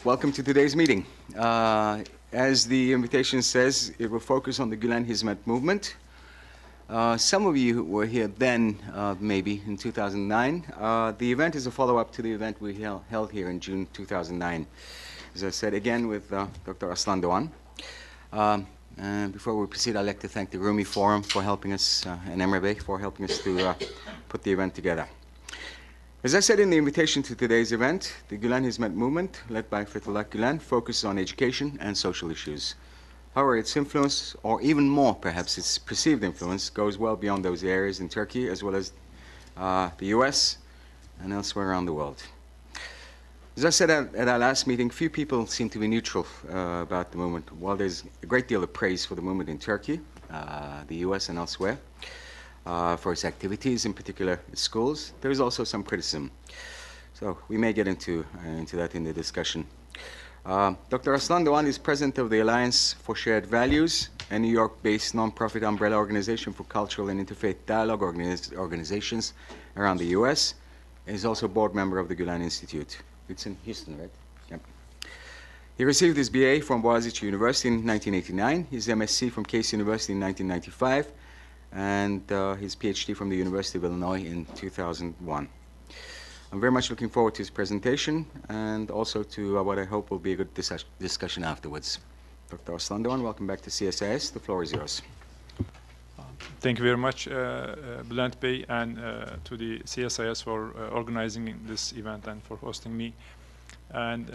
Welcome to today's meeting. As the invitation says, it will focus on the Gulen Hizmet movement. Some of you were here then, maybe, in 2009. The event is a follow-up to the event we held here in June 2009. As I said, again, with Dr. Aslandogan. And before we proceed, I'd like to thank the Rumi Forum for helping us, and Emre Bey for helping us to put the event together. As I said in the invitation to today's event, the Gulen Hizmet movement, led by Fethullah Gulen, focuses on education and social issues. However, its influence, or even more perhaps its perceived influence, goes well beyond those areas in Turkey, as well as the US and elsewhere around the world. As I said at our last meeting, few people seem to be neutral about the movement. While there's a great deal of praise for the movement in Turkey, the US and elsewhere, for its activities, in particular its schools, there is also some criticism. So we may get into that in the discussion. Dr. Aslandogan is president of the Alliance for Shared Values, a New York-based non-profit umbrella organization for cultural and interfaith dialogue organizations around the US. And he's also a board member of the Gulen Institute. It's in Houston, right? Yep. He received his BA from Boğaziçi University in 1989, his MSc from Case University in 1995, and his PhD from the University of Illinois in 2001. I'm very much looking forward to his presentation and also to what I hope will be a good discussion afterwards. Dr. Aslandogan, welcome back to CSIS. The floor is yours. Thank you very much, Bülent Bey, and to the CSIS for organizing this event and for hosting me. And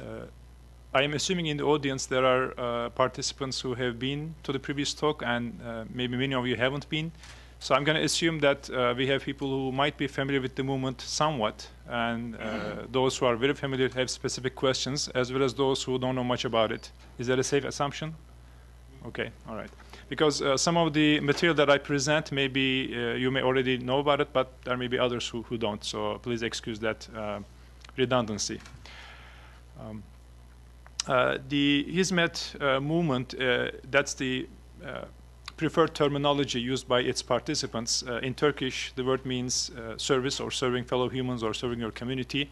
I am assuming in the audience there are participants who have been to the previous talk, and maybe many of you haven't been. So I'm going to assume that we have people who might be familiar with the movement somewhat, and those who are very familiar have specific questions, as well as those who don't know much about it. Is that a safe assumption? Okay, all right. Because some of the material that I present, maybe you may already know about it, but there may be others who don't. So please excuse that redundancy. The Hizmet movement, that's the preferred terminology used by its participants. In Turkish, the word means service or serving fellow humans or serving your community.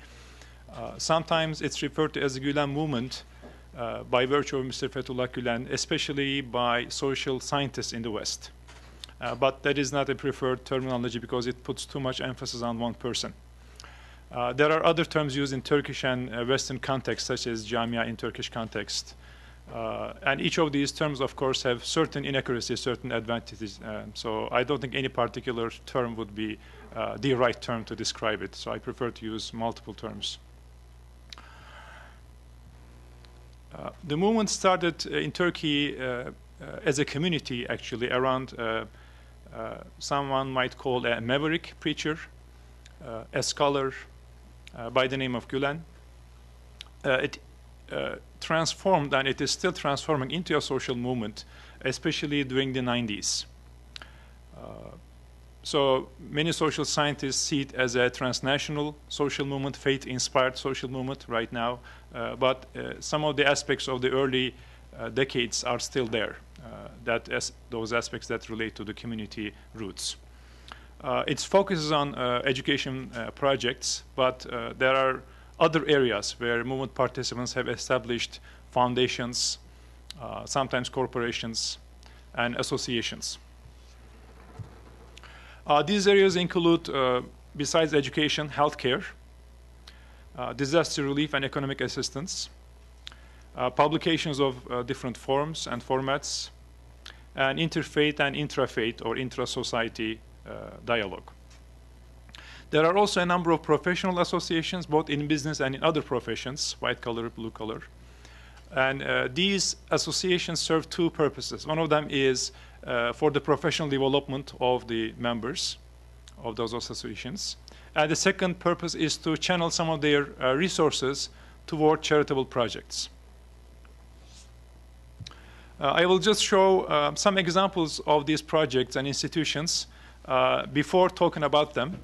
Sometimes it's referred to as the Gulen movement by virtue of Mr. Fethullah Gulen, especially by social scientists in the West. But that is not a preferred terminology because it puts too much emphasis on one person. There are other terms used in Turkish and Western context, such as Jamia in Turkish context. And each of these terms, of course, have certain inaccuracies, certain advantages. So I don't think any particular term would be the right term to describe it. So I prefer to use multiple terms. The movement started in Turkey as a community, actually, around someone might call a maverick preacher, a scholar by the name of Gulen. It transformed, and it is still transforming into a social movement, especially during the 90s. So many social scientists see it as a transnational social movement, faith-inspired social movement right now, but some of the aspects of the early decades are still there, those aspects that relate to the community roots. It focuses on education projects, but there are other areas where movement participants have established foundations, sometimes corporations, and associations. These areas include, besides education, healthcare, disaster relief and economic assistance, publications of different forms and formats, and interfaith and intrafaith or intra-society dialogue. There are also a number of professional associations, both in business and in other professions, white collar, blue collar. And these associations serve two purposes. One of them is for the professional development of the members of those associations. And the second purpose is to channel some of their resources toward charitable projects. I will just show some examples of these projects and institutions before talking about them.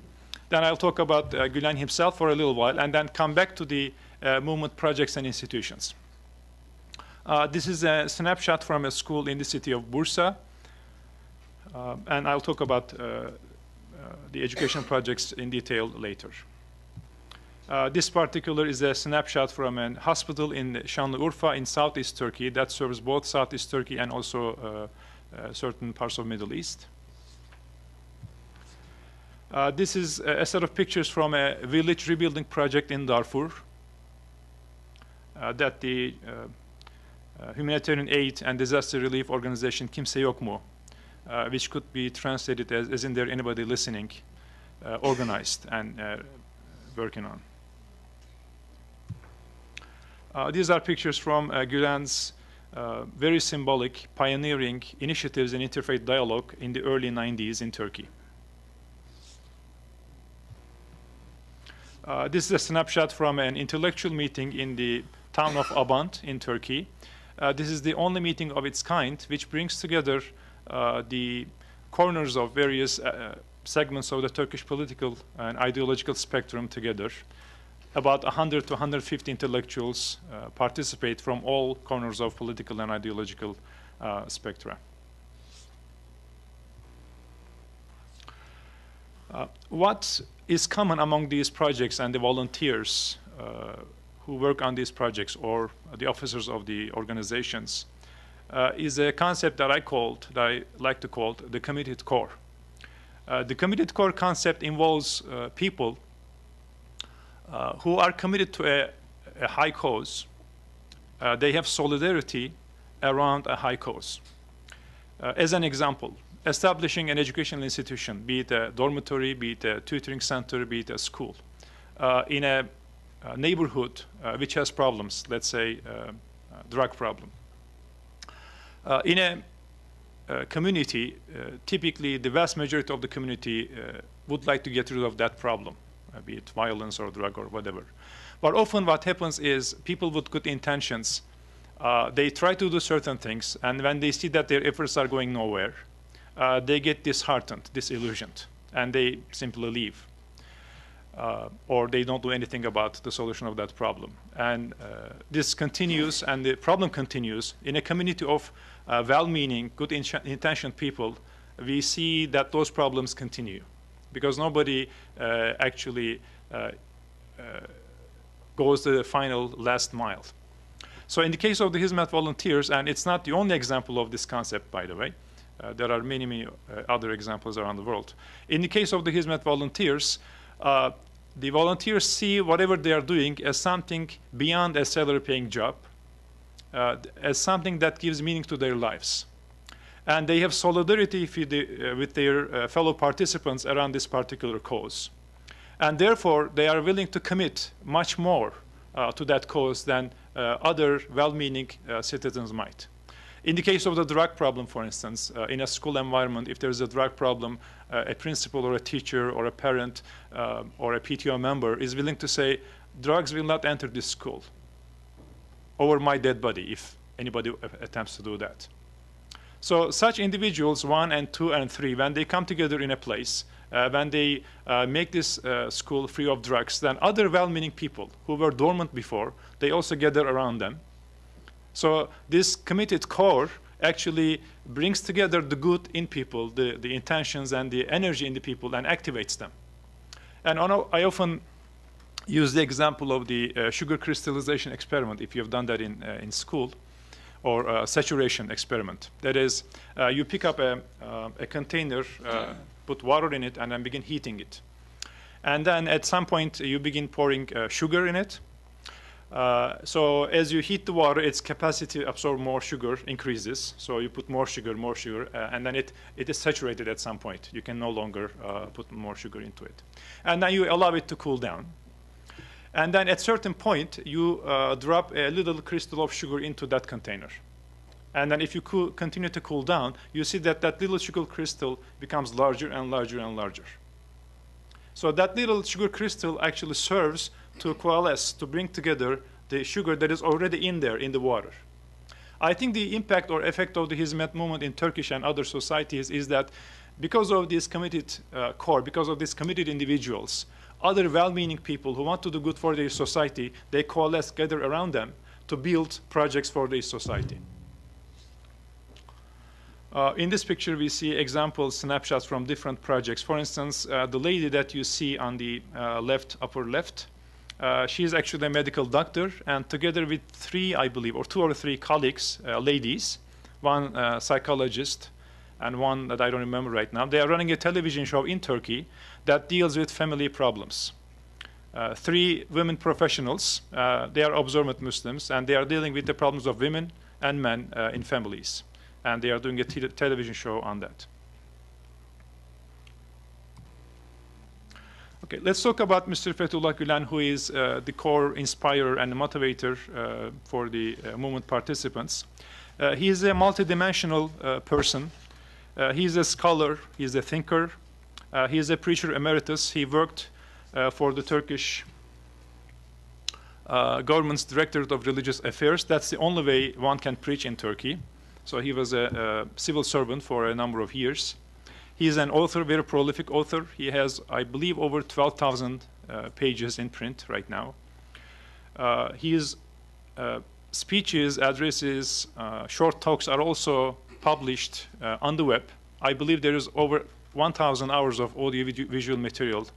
Then I'll talk about Gulen himself for a little while, and then come back to the movement projects and institutions. This is a snapshot from a school in the city of Bursa, and I'll talk about the education projects in detail later. This particular is a snapshot from a hospital in Şanlıurfa in southeast Turkey that serves both southeast Turkey and also certain parts of Middle East. This is a set of pictures from a village rebuilding project in Darfur that the humanitarian aid and disaster relief organization Kimse Yok Mu, which could be translated as in there anybody listening, organized and working on. These are pictures from Gülen's very symbolic pioneering initiatives in interfaith dialogue in the early 90s in Turkey. This is a snapshot from an intellectual meeting in the town of Abant in Turkey. This is the only meeting of its kind which brings together the corners of various segments of the Turkish political and ideological spectrum together. About 100 to 150 intellectuals participate from all corners of political and ideological spectra. What is common among these projects and the volunteers who work on these projects or the officers of the organizations is a concept that I like to call the committed core. The committed core concept involves people who are committed to a high cause. They have solidarity around a high cause. As an example, establishing an educational institution, be it a dormitory, be it a tutoring center, be it a school, in a neighborhood which has problems, let's say drug problem. In a community, typically the vast majority of the community would like to get rid of that problem, be it violence or drug or whatever. But often what happens is people with good intentions, they try to do certain things, and when they see that their efforts are going nowhere, they get disheartened, disillusioned, and they simply leave. Or they don't do anything about the solution of that problem. And this continues, and the problem continues. In a community of well-meaning, good-intentioned people, we see that those problems continue, because nobody actually goes the final last mile. So in the case of the Hizmet volunteers, and it's not the only example of this concept, by the way, there are many other examples around the world. In the case of the Hizmet volunteers, the volunteers see whatever they are doing as something beyond a salary-paying job, as something that gives meaning to their lives. And they have solidarity with their fellow participants around this particular cause. And therefore, they are willing to commit much more to that cause than other well-meaning citizens might. In the case of the drug problem, for instance, in a school environment, if there's a drug problem, a principal or a teacher or a parent or a PTO member is willing to say, drugs will not enter this school over my dead body if anybody attempts to do that. So such individuals, 1 and 2 and 3, when they come together in a place, when they make this school free of drugs, then other well-meaning people who were dormant before, they also gather around them. So this committed core actually brings together the good in people, the intentions and the energy in the people, and activates them. And I often use the example of the sugar crystallization experiment, if you've done that in school, or saturation experiment. That is, you pick up a container, put water in it, and then begin heating it. And then at some point, you begin pouring sugar in it. So as you heat the water, its capacity to absorb more sugar increases. So you put more sugar, and then it is saturated at some point. You can no longer put more sugar into it. And then you allow it to cool down. And then at a certain point, you drop a little crystal of sugar into that container. And then if you continue to cool down, you see that that little sugar crystal becomes larger and larger and larger. So that little sugar crystal actually serves to coalesce, to bring together the sugar that is already in there in the water. I think the impact or effect of the Hizmet movement in Turkish and other societies is that because of this committed core, because of these committed individuals, other well-meaning people who want to do good for their society, they coalesce, gather around them to build projects for their society. In this picture, we see examples, snapshots from different projects. For instance, the lady that you see on the upper left, She is actually a medical doctor, and together with three, I believe, or two or three colleagues, ladies, one psychologist, and one that I don't remember right now, they are running a television show in Turkey that deals with family problems. Three women professionals, they are observant Muslims, and they are dealing with the problems of women and men in families. And they are doing a television show on that. Okay, let's talk about Mr. Fethullah Gulen, who is the core inspirer and motivator for the movement participants. He is a multidimensional person. He is a scholar, he is a thinker, he is a preacher emeritus. He worked for the Turkish government's Directorate of Religious Affairs. That's the only way one can preach in Turkey. So he was a civil servant for a number of years. He is an author, very prolific author. He has, I believe, over 12,000 pages in print right now. His speeches, addresses, short talks are also published on the web. I believe there is over 1,000 hours of audio-visual material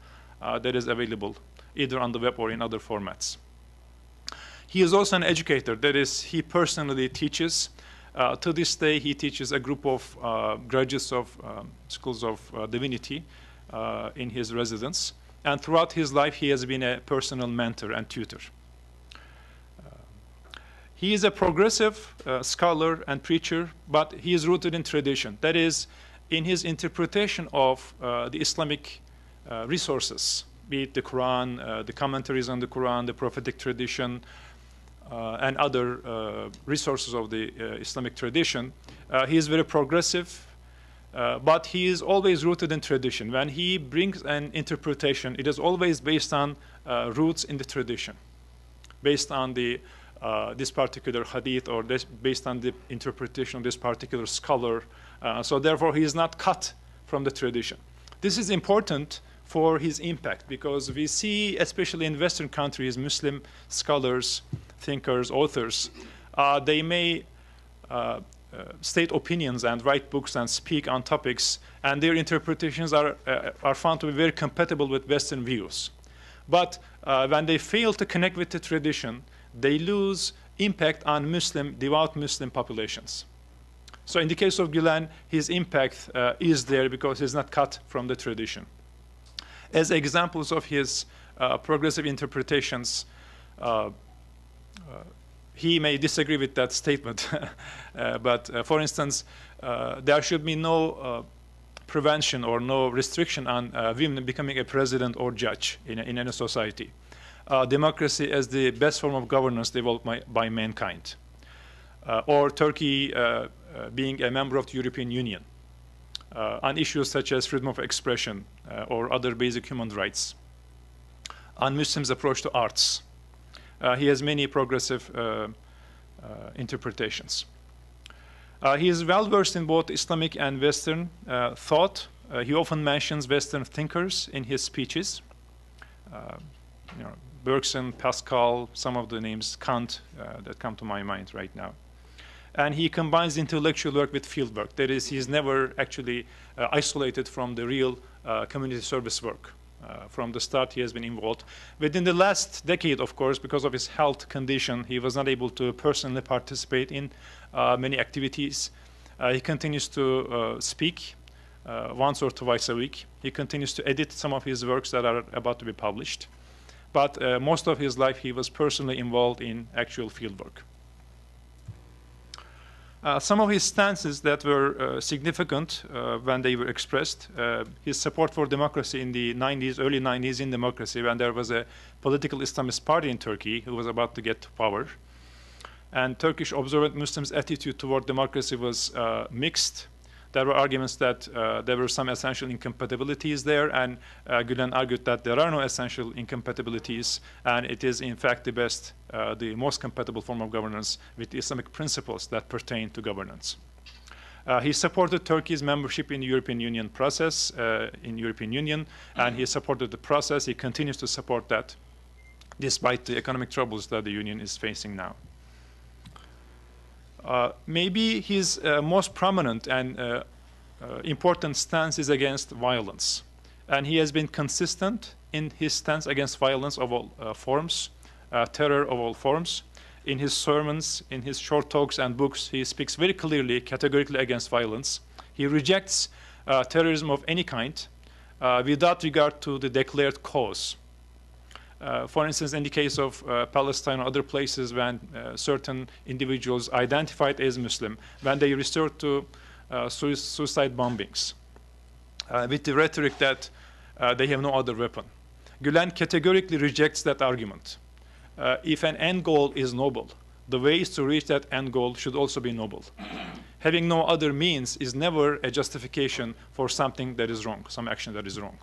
that is available either on the web or in other formats. He is also an educator. That is, he personally teaches. To this day, he teaches a group of graduates of schools of divinity in his residence. And throughout his life, he has been a personal mentor and tutor. He is a progressive scholar and preacher, but he is rooted in tradition. That is, in his interpretation of the Islamic resources, be it the Quran, the commentaries on the Quran, the prophetic tradition, and other resources of the Islamic tradition. He is very progressive, but he is always rooted in tradition. When he brings an interpretation, it is always based on roots in the tradition, based on the this particular hadith, or based on the interpretation of this particular scholar. So therefore, he is not cut from the tradition. This is important for his impact, because we see, especially in Western countries, Muslim scholars, thinkers, authors, they may state opinions and write books and speak on topics, and their interpretations are found to be very compatible with Western views. But when they fail to connect with the tradition, they lose impact on devout Muslim populations. So in the case of Gulen, his impact is there because he's not cut from the tradition. As examples of his progressive interpretations, he may disagree with that statement, but for instance, there should be no prevention or no restriction on women becoming a president or judge in any society. Democracy as the best form of governance developed by mankind. Or Turkey being a member of the European Union. On issues such as freedom of expression or other basic human rights. On Muslims' approach to arts. He has many progressive interpretations. He is well versed in both Islamic and Western thought. He often mentions Western thinkers in his speeches. Bergson, Pascal, some of the names, Kant, that come to my mind right now. And he combines intellectual work with field work. That is, he's never actually isolated from the real community service work. From the start, he has been involved. Within the last decade, of course, because of his health condition, he was not able to personally participate in many activities. He continues to speak once or twice a week. He continues to edit some of his works that are about to be published. But most of his life, he was personally involved in actual field work. Some of his stances that were significant when they were expressed, his support for democracy in the 90s, early 90s in democracy, when there was a political Islamist party in Turkey who was about to get to power. And Turkish observant Muslims' attitude toward democracy was mixed. There were arguments that there were some essential incompatibilities there, and Gulen argued that there are no essential incompatibilities, and it is in fact the best, the most compatible form of governance with the Islamic principles that pertain to governance. He supported Turkey's membership in the European Union process, and he supported the process. He continues to support that, despite the economic troubles that the Union is facing now. Maybe his most prominent and important stance is against violence. And he has been consistent in his stance against violence of all forms, terror of all forms. In his sermons, in his short talks and books, he speaks very clearly, categorically against violence. He rejects terrorism of any kind without regard to the declared cause. For instance, in the case of Palestine or other places when certain individuals identified as Muslim, when they resort to suicide bombings with the rhetoric that they have no other weapon. Gulen categorically rejects that argument. If an end goal is noble, the ways to reach that end goal should also be noble. Having no other means is never a justification for something that is wrong, some action that is wrong.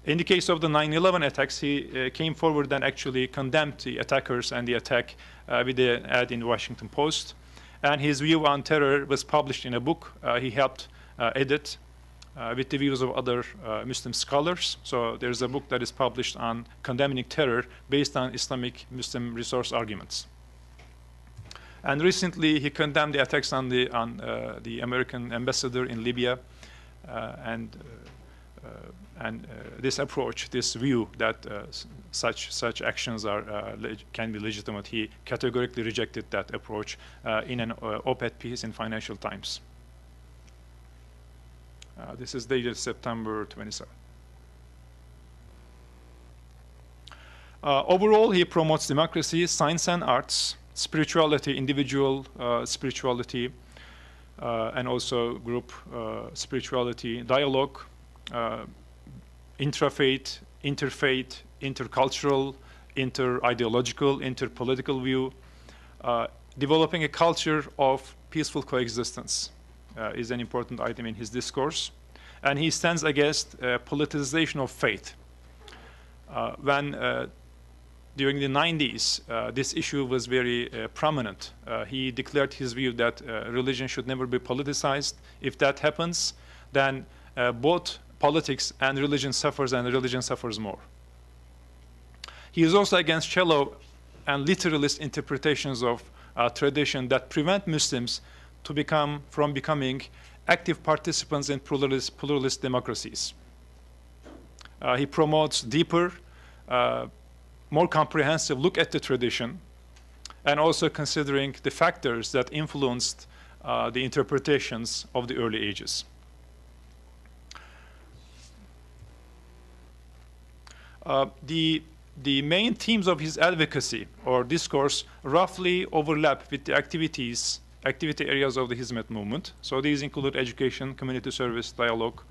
In the case of the 9/11 attacks, he came forward and actually condemned the attackers and the attack with an ad in the Washington Post. And his view on terror was published in a book he helped edit with the views of other Muslim scholars. So there's a book that is published on condemning terror based on Islamic Muslim resource arguments. And recently, he condemned the attacks on the American ambassador in Libya, and this approach, this view that such actions can be legitimate. He categorically rejected that approach in an op-ed piece in Financial Times. This is dated September 27. Overall, he promotes democracy, science and arts, spirituality, individual spirituality, and also group spirituality, dialogue, intrafaith, interfaith, intercultural, inter-ideological, inter-political view. Developing a culture of peaceful coexistence is an important item in his discourse. And he stands against politicization of faith. During the 90s, this issue was very prominent. He declared his view that religion should never be politicized. If that happens, then both politics and religion suffers, and religion suffers more. He is also against shallow and literalist interpretations of tradition that prevent Muslims from becoming active participants in pluralist democracies. He promotes deeper, more comprehensive look at the tradition, and also considering the factors that influenced the interpretations of the early ages. The main themes of his advocacy or discourse roughly overlap with the activity areas of the Hizmet movement. So these include education, community service, dialogue,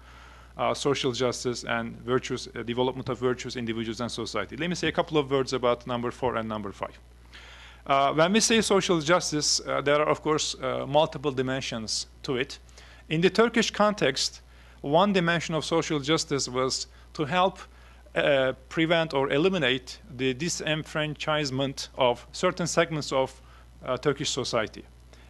social justice, and virtues, development of virtues, individuals, and society. Let me say a couple of words about number 4 and number 5. When we say social justice, there are, of course, multiple dimensions to it. In the Turkish context, one dimension of social justice was to help prevent or eliminate the disenfranchisement of certain segments of Turkish society.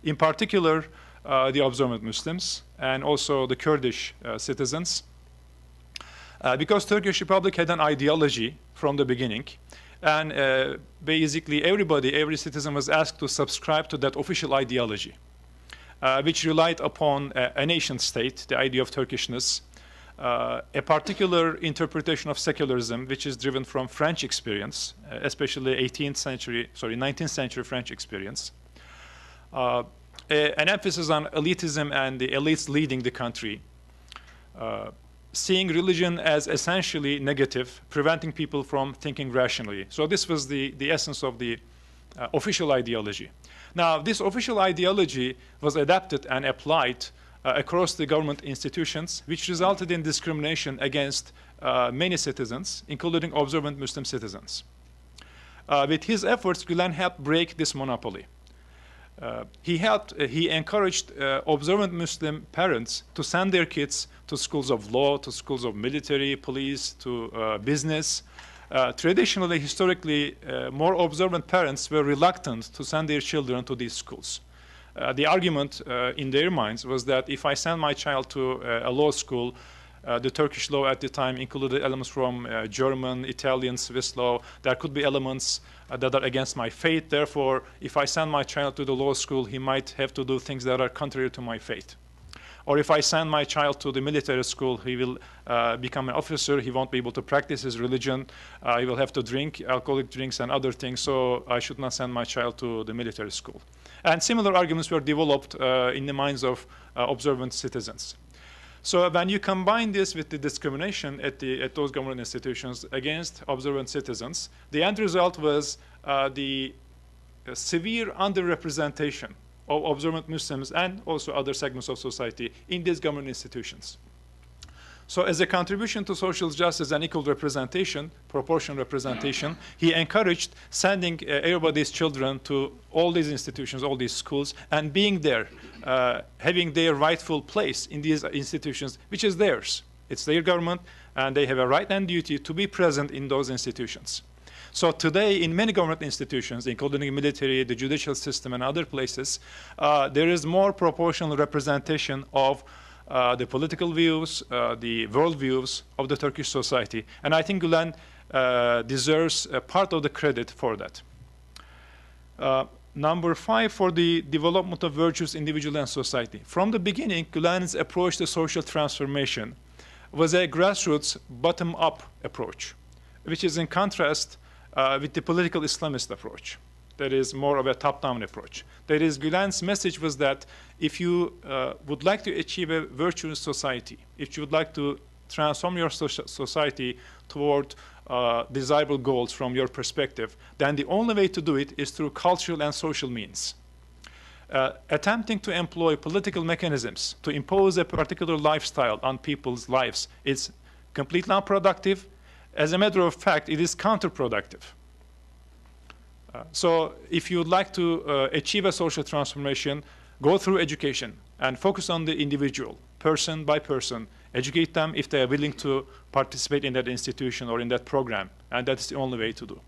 In particular, the observant Muslims and also the Kurdish citizens. Because Turkish Republic had an ideology from the beginning, and basically every citizen was asked to subscribe to that official ideology, which relied upon a nation state, the idea of Turkishness, a particular interpretation of secularism, which is driven from French experience, especially 19th century French experience. An emphasis on elitism and the elites leading the country, seeing religion as essentially negative, preventing people from thinking rationally. So this was the essence of the official ideology. Now, this official ideology was adapted and applied across the government institutions, which resulted in discrimination against many citizens, including observant Muslim citizens. With his efforts, Gulen helped break this monopoly. He encouraged observant Muslim parents to send their kids to schools of law, to schools of military, police, to business. Traditionally, historically, more observant parents were reluctant to send their children to these schools. The argument in their minds was that if I send my child to a law school, the Turkish law at the time included elements from German, Italian, Swiss law. There could be elements that are against my faith. Therefore, if I send my child to the law school, he might have to do things that are contrary to my faith. Or if I send my child to the military school, he will become an officer, he won't be able to practice his religion, he will have to drink alcoholic drinks and other things, so I should not send my child to the military school. And similar arguments were developed in the minds of observant citizens. So when you combine this with the discrimination at those government institutions against observant citizens, the end result was the severe underrepresentation of observant Muslims and also other segments of society in these government institutions. So as a contribution to social justice and equal representation, proportional representation, he encouraged sending everybody's children to all these institutions, all these schools, and being there, having their rightful place in these institutions, which is theirs. It's their government, and they have a right and duty to be present in those institutions. So today, in many government institutions, including the military, the judicial system, and other places, there is more proportional representation of the political views, the world views of the Turkish society. And I think Gulen deserves a part of the credit for that. Number 5, for the development of virtues, individual and society. From the beginning, Gulen's approach to social transformation was a grassroots, bottom-up approach, which is in contrast with the political Islamist approach. That is more of a top-down approach. That is, Gulen's message was that if you would like to achieve a virtuous society, if you would like to transform your society toward desirable goals from your perspective, then the only way to do it is through cultural and social means. Attempting to employ political mechanisms to impose a particular lifestyle on people's lives is completely unproductive. As a matter of fact, it is counterproductive. So if you would like to achieve a social transformation, go through education and focus on the individual, person by person. Educate them if they are willing to participate in that institution or in that program, and that's the only way to do.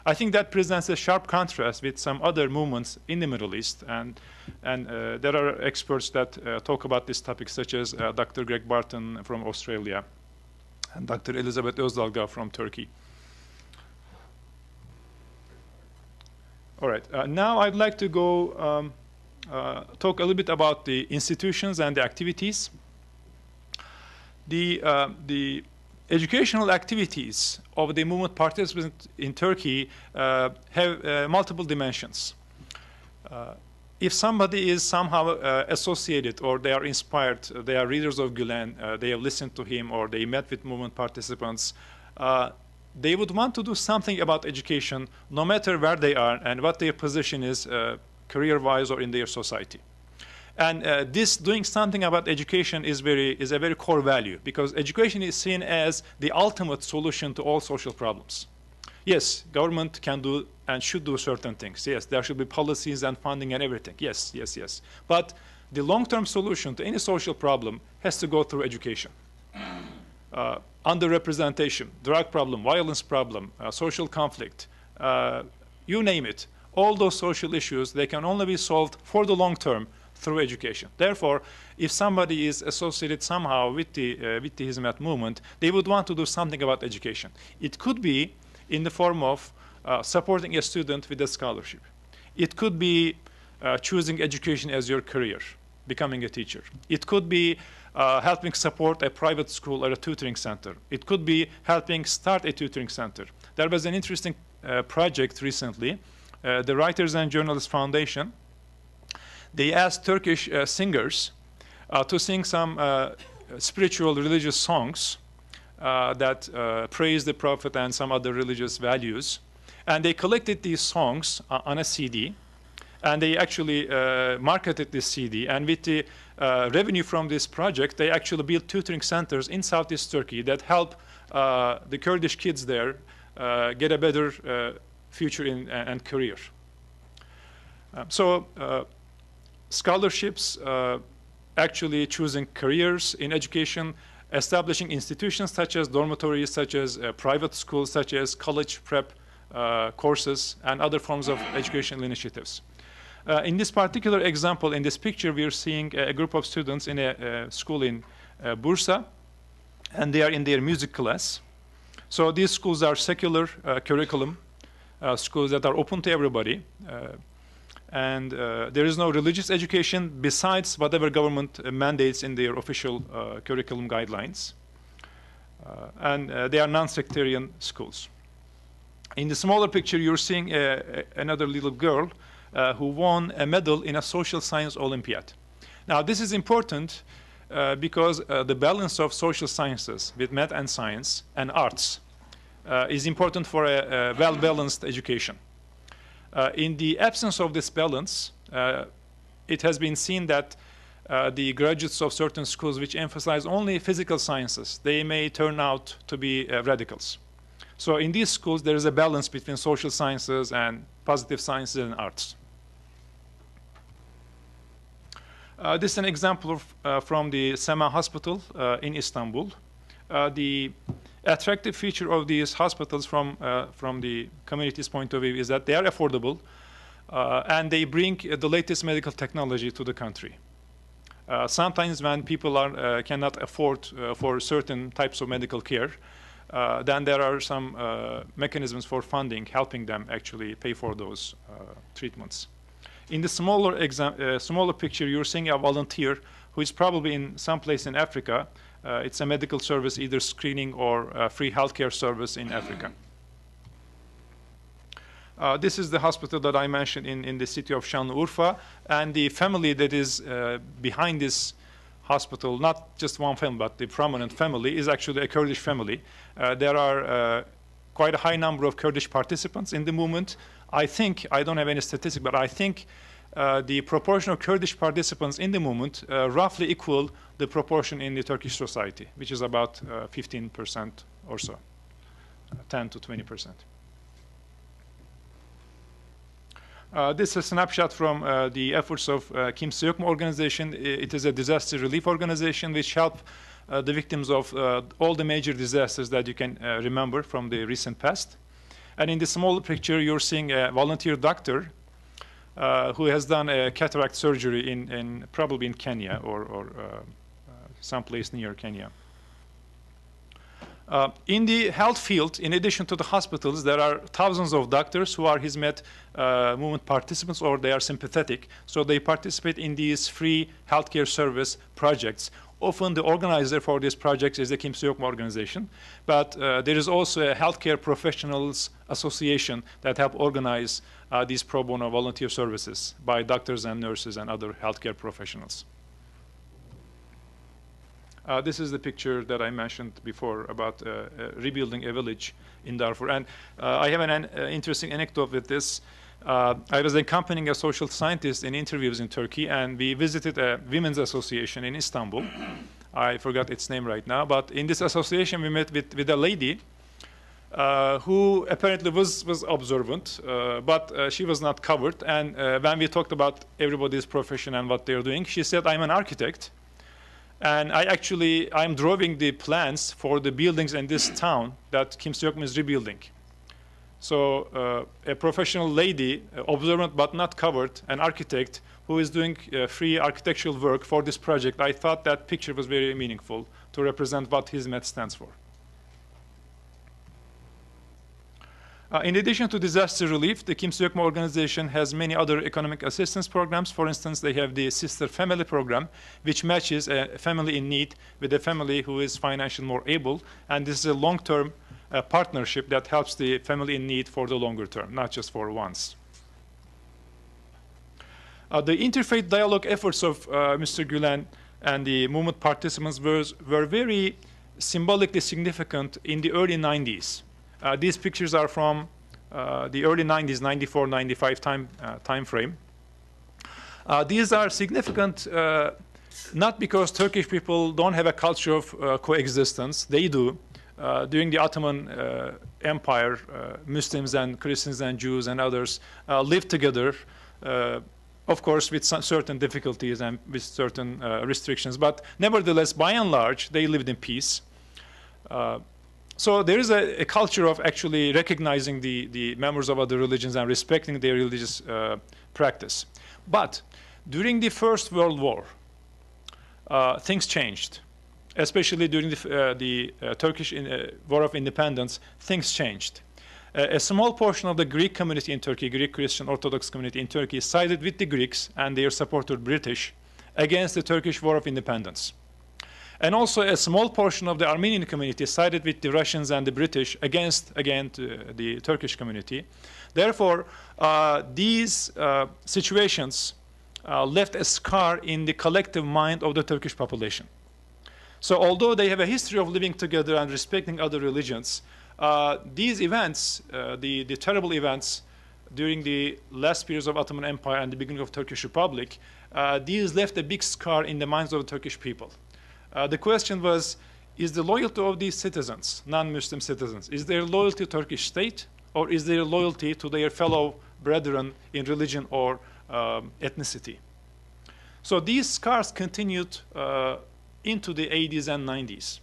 I think that presents a sharp contrast with some other movements in the Middle East, and there are experts that talk about this topic, such as Dr. Greg Barton from Australia and Dr. Elizabeth Özdalga from Turkey. All right, now I'd like to go talk a little bit about the institutions and the activities. The educational activities of the movement participants in Turkey have multiple dimensions. If somebody is somehow associated, or they are inspired, they are readers of Gulen, they have listened to him, or they met with movement participants, they would want to do something about education, no matter where they are and what their position is, career-wise or in their society. And this doing something about education is a very core value, because education is seen as the ultimate solution to all social problems. Yes, government can do and should do certain things. Yes, there should be policies and funding and everything. Yes, yes, yes. But the long-term solution to any social problem has to go through education. Underrepresentation, drug problem, violence problem, social conflict, you name it. All those social issues, they can only be solved for the long term through education. Therefore, if somebody is associated somehow with the Hizmet movement, they would want to do something about education. It could be in the form of supporting a student with a scholarship. It could be choosing education as your career, becoming a teacher. It could be helping support a private school or a tutoring center. It could be helping start a tutoring center. There was an interesting project recently. The Writers and Journalists Foundation, they asked Turkish singers to sing some spiritual religious songs that praise the Prophet and some other religious values. And they collected these songs on a CD, and they actually marketed this CD. And with the revenue from this project, they actually built tutoring centers in Southeast Turkey that help the Kurdish kids there get a better future and career. Scholarships, actually choosing careers in education, establishing institutions such as dormitories, such as private schools, such as college prep courses, and other forms of educational initiatives. In this particular example, in this picture, we are seeing a group of students in a school in Bursa, and they are in their music class. So these schools are secular curriculum, schools that are open to everybody. And there is no religious education besides whatever government mandates in their official curriculum guidelines. And they are non-sectarian schools. In the smaller picture, you're seeing another little girl who won a medal in a social science Olympiad. Now, this is important because the balance of social sciences with math and science and arts is important for a well-balanced education. In the absence of this balance, it has been seen that the graduates of certain schools which emphasize only physical sciences, they may turn out to be radicals. So in these schools, there is a balance between social sciences and positive sciences and arts. This is an example of, from the Sema Hospital in Istanbul. The attractive feature of these hospitals from the community's point of view is that they are affordable and they bring the latest medical technology to the country. Sometimes when people cannot afford for certain types of medical care, then there are some mechanisms for funding, helping them actually pay for those treatments. In the smaller picture, you're seeing a volunteer who is probably in some place in Africa. It's a medical service, either screening or free healthcare service in Africa. This is the hospital that I mentioned in the city of Şanlıurfa, and the family that is behind this hospital, not just one family, but the prominent family, is actually a Kurdish family. There are quite a high number of Kurdish participants in the movement. I think, I don't have any statistics, but I think the proportion of Kurdish participants in the movement roughly equal the proportion in the Turkish society, which is about 15% or so, 10 to 20%. This is a snapshot from the efforts of Kimse Yok Mu organization. It is a disaster relief organization which helps the victims of all the major disasters that you can remember from the recent past. And in the smaller picture, you're seeing a volunteer doctor who has done a cataract surgery probably in Kenya or someplace near Kenya. In the health field, in addition to the hospitals, there are thousands of doctors who are Hizmet movement participants, or they are sympathetic. So they participate in these free healthcare service projects. Often the organizer for these projects is the Kimse Yok Mu organization. But there is also a healthcare professionals association that help organize these pro bono volunteer services by doctors and nurses and other healthcare professionals. This is the picture that I mentioned before about rebuilding a village in Darfur. And I have an interesting anecdote with this. I was accompanying a social scientist in interviews in Turkey, and we visited a women's association in Istanbul. I forgot its name right now, but in this association we met with a lady who apparently was observant, but she was not covered. And when we talked about everybody's profession and what they're doing, she said, "I'm an architect. And I'm drawing the plans for the buildings in this town that Kimse Yok Mu is rebuilding." So a professional lady, observant but not covered, an architect who is doing free architectural work for this project, I thought that picture was very meaningful to represent what Hizmet stands for. In addition to disaster relief, the Kimse Yok Mu organization has many other economic assistance programs. For instance, they have the Sister Family program, which matches a family in need with a family who is financially more able. And this is a long-term partnership that helps the family in need for the longer term, not just for once. The interfaith dialogue efforts of Mr. Gulen and the movement participants were very symbolically significant in the early 90s. These pictures are from the early 90s, 94, 95 time frame. These are significant not because Turkish people don't have a culture of coexistence. They do. During the Ottoman Empire, Muslims and Christians and Jews and others lived together, of course, with certain difficulties and with certain restrictions. But nevertheless, by and large, they lived in peace. So there is a culture of actually recognizing the members of other religions and respecting their religious practice. But during the First World War, things changed. Especially during the Turkish War of Independence, things changed. A small portion of the Greek community in Turkey, Greek Christian Orthodox community in Turkey, sided with the Greeks and their supported British against the Turkish War of Independence. And also a small portion of the Armenian community sided with the Russians and the British against, again, the Turkish community. Therefore, these situations left a scar in the collective mind of the Turkish population. So although they have a history of living together and respecting other religions, these events, the terrible events during the last periods of Ottoman Empire and the beginning of Turkish Republic, these left a big scar in the minds of the Turkish people. The question was, is the loyalty of these citizens, non-Muslim citizens, is their loyalty to Turkish state, or is their loyalty to their fellow brethren in religion or ethnicity? So these scars continued into the 80s and 90s.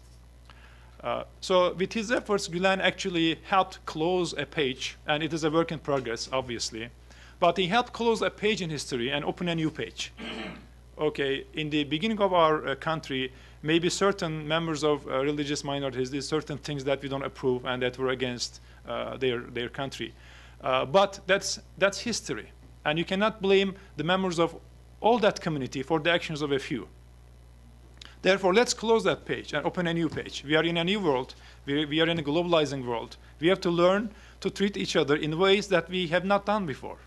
So with his efforts, Gulen actually helped close a page, and it is a work in progress, obviously, but he helped close a page in history and open a new page. Okay, in the beginning of our country, maybe certain members of religious minorities did certain things that we don't approve and that were against their country. But that's history. And you cannot blame the members of all that community for the actions of a few. Therefore, let's close that page and open a new page. We are in a new world. We are in a globalizing world. We have to learn to treat each other in ways that we have not done before.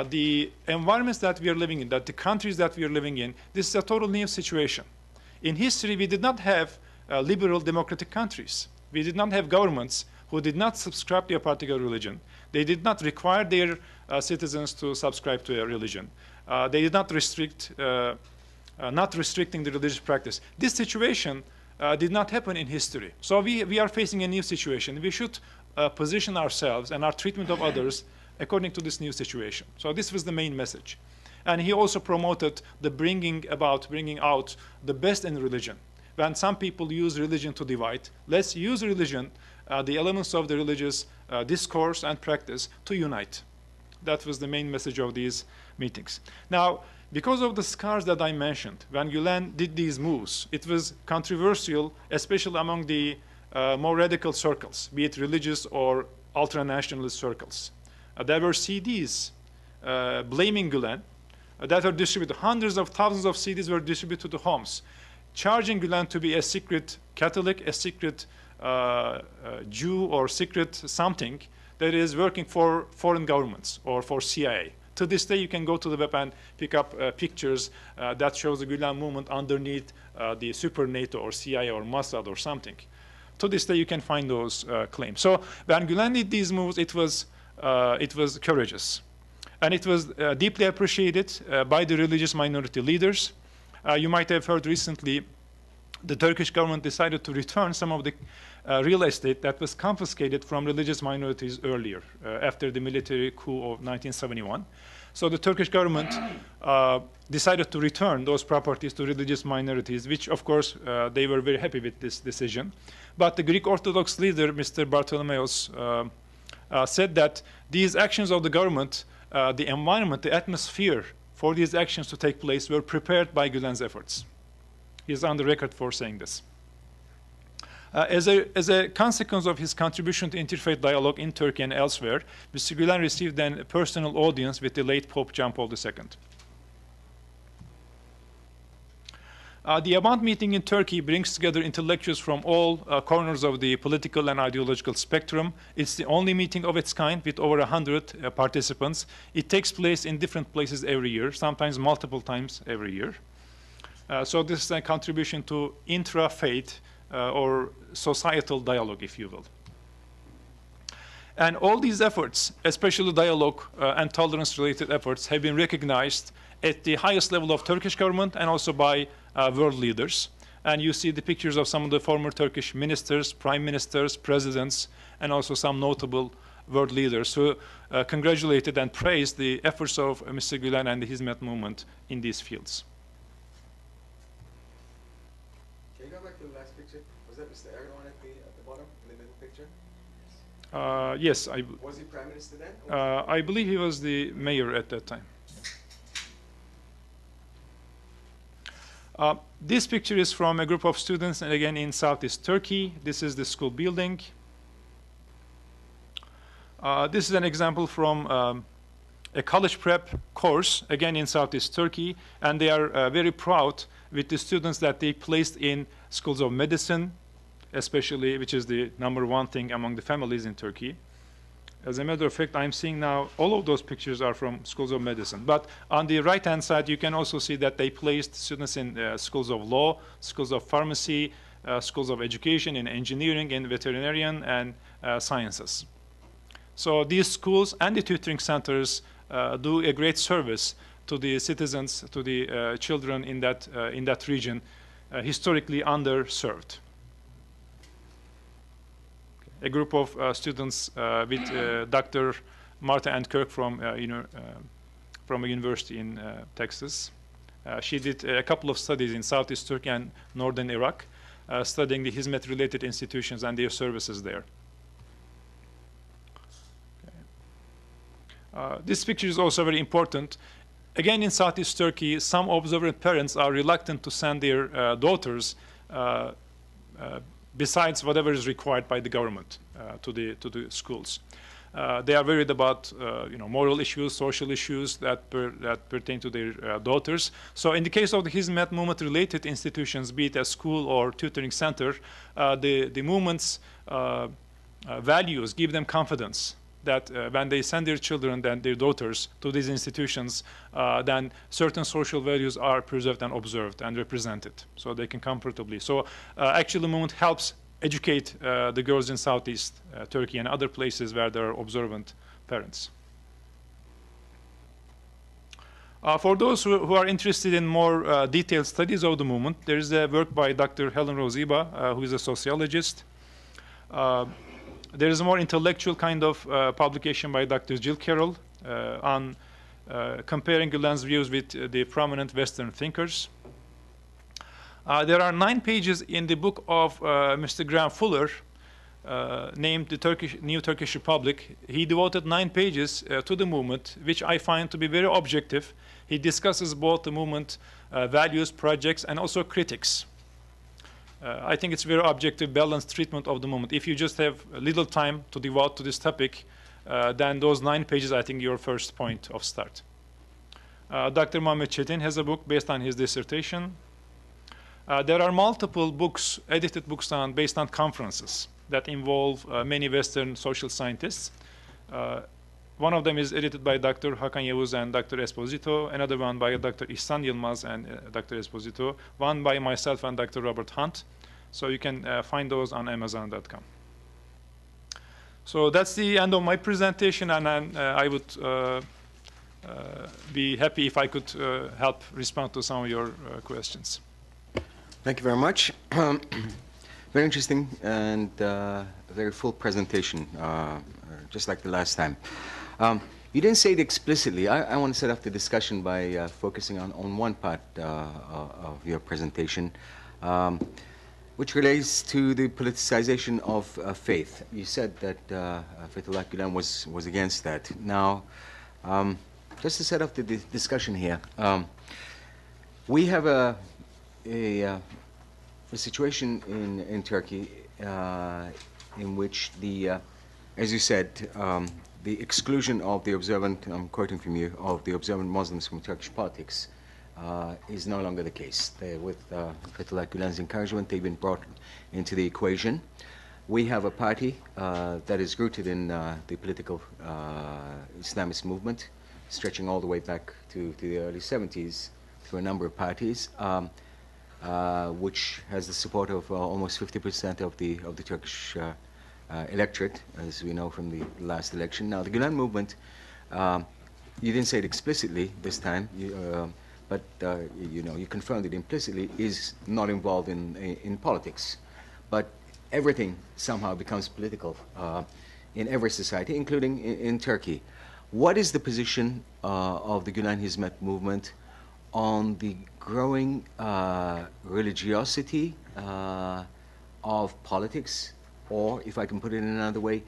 The environments that we are living in, that the countries that we are living in, this is a total new situation. In history, we did not have liberal democratic countries. We did not have governments who did not subscribe to a particular religion. They did not require their citizens to subscribe to a religion. They did not restrict, not restricting the religious practice. This situation did not happen in history. So we are facing a new situation. We should position ourselves and our treatment of others according to this new situation. So this was the main message. And he also promoted the bringing out the best in religion. When some people use religion to divide, let's use religion, the elements of the religious discourse and practice to unite. That was the main message of these meetings. Now, because of the scars that I mentioned, when Gulen did these moves, it was controversial, especially among the more radical circles, be it religious or ultra-nationalist circles. There were CDs blaming Gulen that were distributed. Hundreds of thousands of CDs were distributed to homes, charging Gulen to be a secret Catholic, a secret Jew, or secret something that is working for foreign governments or for CIA. To this day, you can go to the web and pick up pictures that shows the Gulen movement underneath the super NATO or CIA or Mossad or something. To this day, you can find those claims. So when Gulen did these moves, it was courageous. And it was deeply appreciated by the religious minority leaders. You might have heard recently the Turkish government decided to return some of the real estate that was confiscated from religious minorities earlier, after the military coup of 1971. So the Turkish government decided to return those properties to religious minorities, which, of course, they were very happy with this decision. But the Greek Orthodox leader, Mr. Bartholomeos, said that these actions of the government, the environment, the atmosphere for these actions to take place were prepared by Gulen's efforts. He is on the record for saying this. As a consequence of his contribution to interfaith dialogue in Turkey and elsewhere, Mr. Gulen received a personal audience with the late Pope John Paul II. The Abant meeting in Turkey brings together intellectuals from all corners of the political and ideological spectrum. It's the only meeting of its kind with over 100 participants. It takes place in different places every year, sometimes multiple times every year. So this is a contribution to intra-faith or societal dialogue, if you will. And all these efforts, especially dialogue and tolerance-related efforts, have been recognized at the highest level of Turkish government and also by world leaders. And you see the pictures of some of the former Turkish ministers, prime ministers, presidents, and also some notable world leaders who congratulated and praised the efforts of Mr. Gulen and the Hizmet movement in these fields. Can you go back to the last picture? Was that Mr. Erdogan at the bottom, in the middle picture? Yes. Was he prime minister then? I believe he was the mayor at that time. This picture is from a group of students, and again in Southeast Turkey. This is the school building. This is an example from a college prep course, again in Southeast Turkey, and they are very proud with the students that they placed in schools of medicine, especially, which is the #1 thing among the families in Turkey. As a matter of fact, I'm seeing now all of those pictures are from schools of medicine. But on the right-hand side, you can also see that they placed students in schools of law, schools of pharmacy, schools of education, in engineering, in veterinarian, and sciences. So these schools and the tutoring centers do a great service to the citizens, to the children in that region, historically underserved. A group of students with Dr. Martha Ann Kirk from a university in Texas. She did a couple of studies in Southeast Turkey and northern Iraq, studying the Hizmet-related institutions and their services there. This picture is also very important. Again, in Southeast Turkey, some observant parents are reluctant to send their daughters besides whatever is required by the government to the schools. They are worried about moral issues, social issues that pertain to their daughters. So in the case of the Hizmet movement-related institutions, be it a school or tutoring center, the movement's values give them confidence that when they send their children and their daughters to these institutions, then certain social values are preserved and observed and represented, so they can comfortably. So actually the movement helps educate the girls in Southeast Turkey and other places where there are observant parents. For those who are interested in more detailed studies of the movement, there is a work by Dr. Helen Rosiba, who is a sociologist. There is a more intellectual kind of publication by Dr. Jill Carroll on comparing Gulen's views with the prominent Western thinkers. There are 9 pages in the book of Mr. Graham Fuller, named the New Turkish Republic. He devoted 9 pages to the movement, which I find to be very objective. He discusses both the movement values, projects, and also critics. I think it's very objective, balanced treatment of the movement. If you just have a little time to devote to this topic, then those 9 pages, I think, your first point of start. Dr. Muhammed Çetin has a book based on his dissertation. There are multiple books, edited books based on conferences that involve many Western social scientists. One of them is edited by Dr. Hakan Yavuz and Dr. Esposito, another one by Dr. İhsan Yılmaz and Dr. Esposito, one by myself and Dr. Robert Hunt. So you can find those on Amazon.com. So that's the end of my presentation, and I would be happy if I could help respond to some of your questions. Thank you very much. Very interesting and a very full presentation, just like the last time. You didn't say it explicitly. I want to set up the discussion by focusing on one part of your presentation, which relates to the politicization of faith. You said that Fethullah Gülen was against that. Now, just to set up the discussion here, we have a situation in Turkey in which as you said, the exclusion of the observant, I'm quoting from you, of the observant Muslims from Turkish politics is no longer the case. With Fethullah Gülen's encouragement, they've been brought into the equation. We have a party that is rooted in the political Islamist movement, stretching all the way back to the early 70s through a number of parties, which has the support of almost 50% of the Turkish electorate, as we know from the last election. Now, the Gulen Movement, you didn't say it explicitly this time, but you confirmed it implicitly, is not involved in politics. But everything somehow becomes political in every society, including in Turkey. What is the position of the Gulen Hizmet movement on the growing religiosity of politics? Or, if I can put it in another way,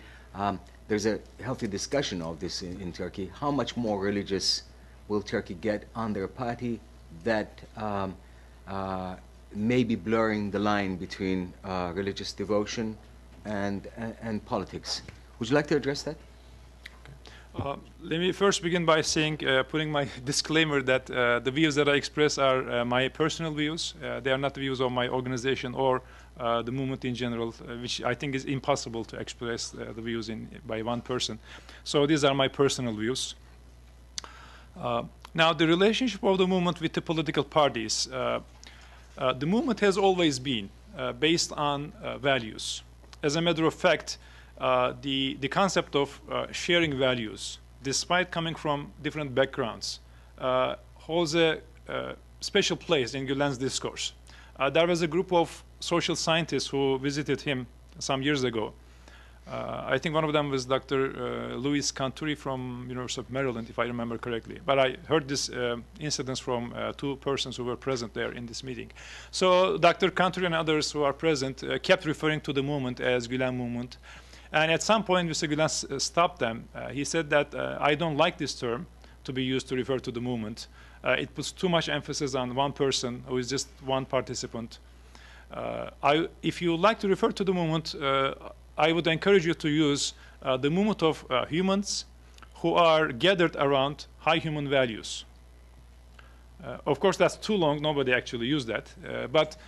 there's a healthy discussion of this in Turkey. How much more religious will Turkey get under a party that may be blurring the line between religious devotion and politics? Would you like to address that? Let me first begin by saying, putting my disclaimer that the views that I express are my personal views. They are not the views of my organization or the movement in general, which I think is impossible to express the views by one person. So these are my personal views. Now, the relationship of the movement with the political parties. The movement has always been based on values. As a matter of fact, the concept of sharing values, despite coming from different backgrounds, holds a special place in Gulen's discourse. There was a group of social scientists who visited him some years ago. I think one of them was Dr. Louis Canturi from University of Maryland, if I remember correctly. But I heard this incidents from two persons who were present there in this meeting. So Dr. Canturi and others who are present kept referring to the movement as Gulen Movement. And at some point, Mr. Gulen stopped them. He said that I don't like this term to be used to refer to the movement. It puts too much emphasis on one person who is just one participant. If you like to refer to the movement, I would encourage you to use the movement of humans who are gathered around high human values. Of course, that's too long. Nobody actually used that. But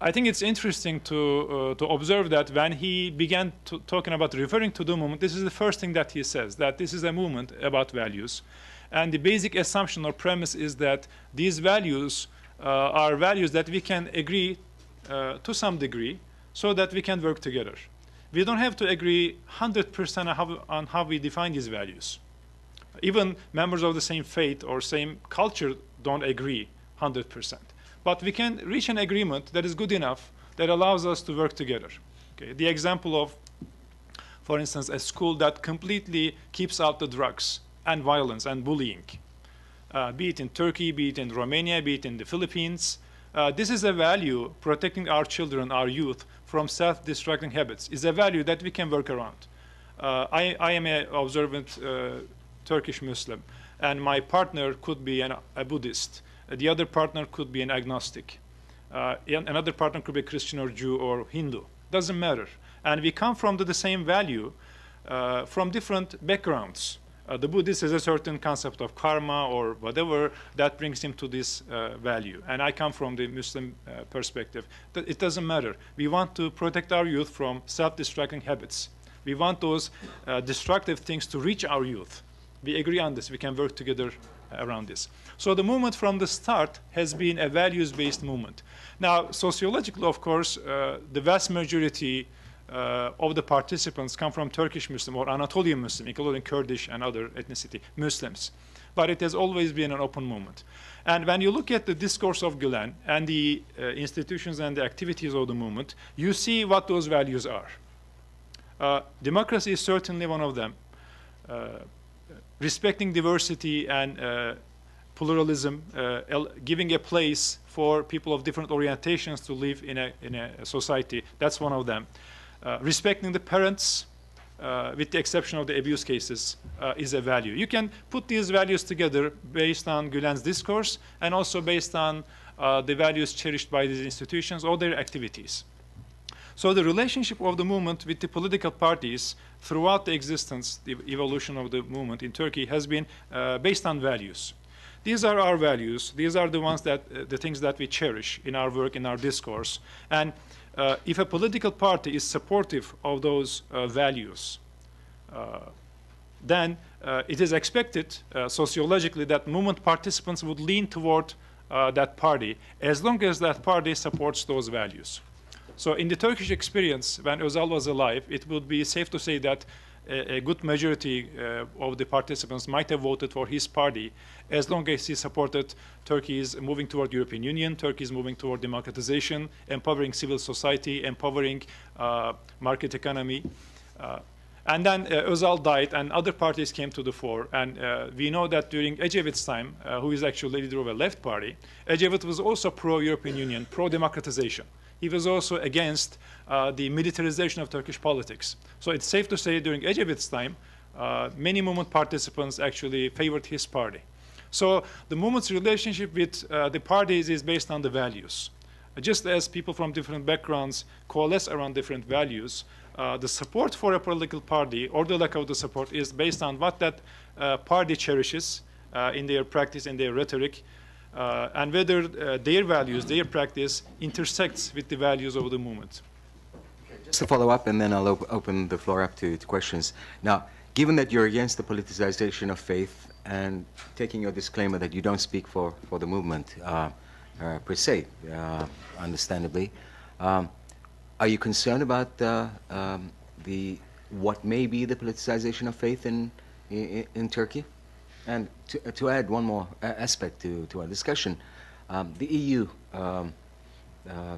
I think it's interesting to observe that when he began talking about referring to the movement, this is the first thing that he says, that this is a movement about values. And the basic assumption or premise is that these values are values that we can agree to some degree so that we can work together. We don't have to agree 100% on how we define these values. Even members of the same faith or same culture don't agree 100%. But we can reach an agreement that is good enough that allows us to work together. Okay? The example of, for instance, a school that completely keeps out the drugs and violence and bullying, be it in Turkey, be it in Romania, be it in the Philippines. This is a value, protecting our children, our youth, from self-destructing habits, is a value that we can work around. I am an observant Turkish Muslim, and my partner could be a Buddhist. The other partner could be an agnostic. Another partner could be a Christian or Jew or Hindu. Doesn't matter. And we come from the same value from different backgrounds. The Buddhist has a certain concept of karma or whatever that brings him to this value. And I come from the Muslim perspective. It doesn't matter. We want to protect our youth from self-destructing habits. We want those destructive things to reach our youth. We agree on this. We can work together around this. So the movement from the start has been a values-based movement. Now, sociologically, of course, the vast majority of the participants come from Turkish Muslim or Anatolian Muslim, including Kurdish and other ethnicity Muslims. But it has always been an open movement. And when you look at the discourse of Gulen and the institutions and the activities of the movement, you see what those values are. Democracy is certainly one of them. Respecting diversity and pluralism, giving a place for people of different orientations to live in a society, that's one of them. Respecting the parents, with the exception of the abuse cases, is a value. You can put these values together based on Gulen's discourse and also based on the values cherished by these institutions or their activities. So the relationship of the movement with the political parties throughout the existence, the evolution of the movement in Turkey has been based on values. These are our values. These are the ones that, the things that we cherish in our work, in our discourse. And if a political party is supportive of those values, then it is expected sociologically that movement participants would lean toward that party as long as that party supports those values. So in the Turkish experience, when Özal was alive, it would be safe to say that a good majority of the participants might have voted for his party as long as he supported Turkey's moving toward European Union, Turkey's moving toward democratization, empowering civil society, empowering market economy. And then Özal died and other parties came to the fore. And we know that during Ecevit's time, who is actually leader of a left party, Ecevit was also pro-European Union, pro-democratization. He was also against the militarization of Turkish politics. So it's safe to say during Ecevit's time, many movement participants actually favored his party. So the movement's relationship with the parties is based on the values. Just as people from different backgrounds coalesce around different values, the support for a political party or the lack of the support is based on what that party cherishes in their practice, in their rhetoric, and whether their values, their practice intersects with the values of the movement. Just to follow up, and then I'll open the floor up to questions. Now, given that you're against the politicization of faith and taking your disclaimer that you don't speak for the movement per se, understandably, are you concerned about what may be the politicization of faith in Turkey? And to add one more aspect to our discussion, the EU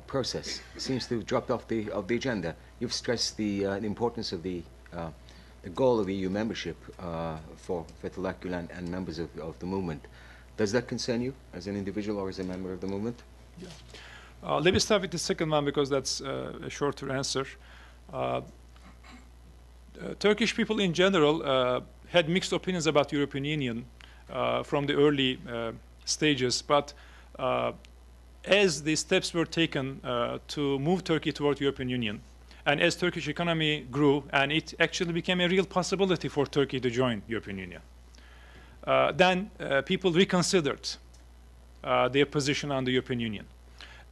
process seems to have dropped off the agenda. You've stressed the importance of the goal of EU membership for Fethullah Gülen and members of the movement. Does that concern you as an individual or as a member of the movement? Yeah. Let me start with the second one because that's a shorter answer. Turkish people in general had mixed opinions about the European Union from the early stages, but as the steps were taken to move Turkey toward the European Union, and as Turkish economy grew, and it actually became a real possibility for Turkey to join the European Union, then people reconsidered their position on the European Union.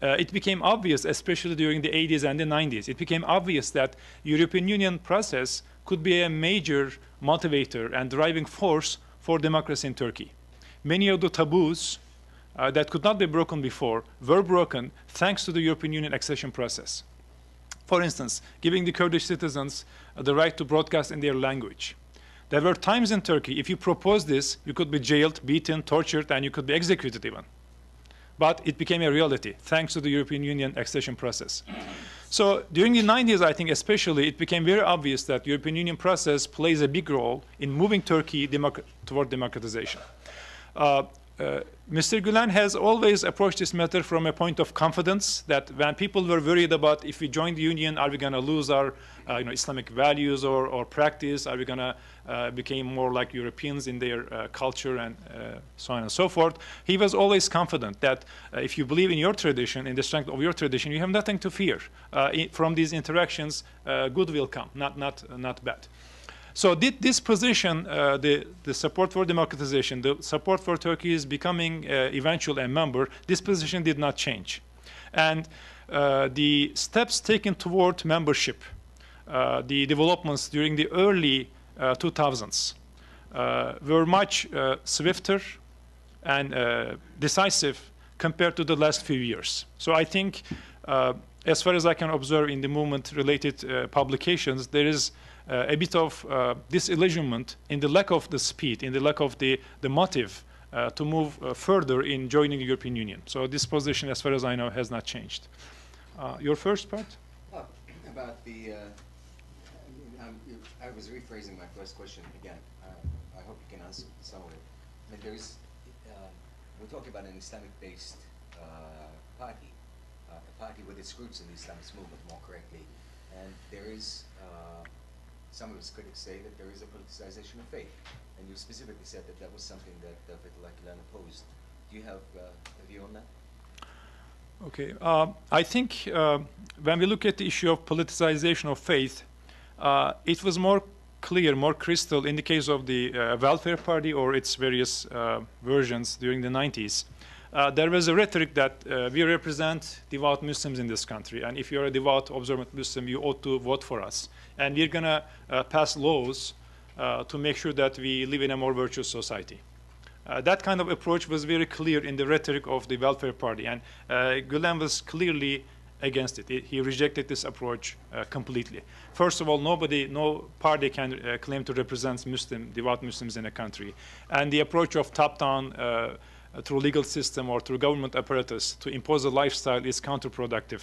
It became obvious, especially during the 80s and the 90s, it became obvious that European Union process could be a major motivator and driving force for democracy in Turkey. Many of the taboos that could not be broken before were broken thanks to the European Union accession process. For instance, giving the Kurdish citizens the right to broadcast in their language. There were times in Turkey, if you proposed this, you could be jailed, beaten, tortured, and you could be executed even. But it became a reality thanks to the European Union accession process. So during the 90s, I think especially, it became very obvious that the European Union process plays a big role in moving Turkey toward democratization. Mr. Gulen has always approached this matter from a point of confidence that when people were worried about if we join the union, are we going to lose our Islamic values or practice? Are we going to become more like Europeans in their culture and so on and so forth? He was always confident that if you believe in your tradition, in the strength of your tradition, you have nothing to fear. From these interactions, good will come, not bad. So this position, the support for democratization, the support for Turkey's becoming eventual a member, this position did not change. And the steps taken toward membership, the developments during the early 2000s were much swifter and decisive compared to the last few years. So I think, as far as I can observe in the movement-related publications, there is a bit of disillusionment in the lack of the speed, in the lack of the motive to move further in joining the European Union. So this position, as far as I know, has not changed. Your first part? About the, I was rephrasing my first question again. I hope you can answer some of it. I mean, there is, we're talking about an Islamic-based party, a party with its roots in the Islamist movement, more correctly. And there is, some of its critics say that there is a politicization of faith. And you specifically said that that was something that Fethullah Gulen opposed. Do you have a view on that? Okay. I think when we look at the issue of politicization of faith, it was more clear, more crystal in the case of the Welfare Party or its various versions during the 90s. There was a rhetoric that we represent devout Muslims in this country, and if you're a devout, observant Muslim, you ought to vote for us. And we're going to pass laws to make sure that we live in a more virtuous society. That kind of approach was very clear in the rhetoric of the Welfare Party, and Gulen was clearly against it. He rejected this approach completely. First of all, no party can claim to represent devout Muslims in a country. And the approach of top-down through legal system or through government apparatus to impose a lifestyle is counterproductive.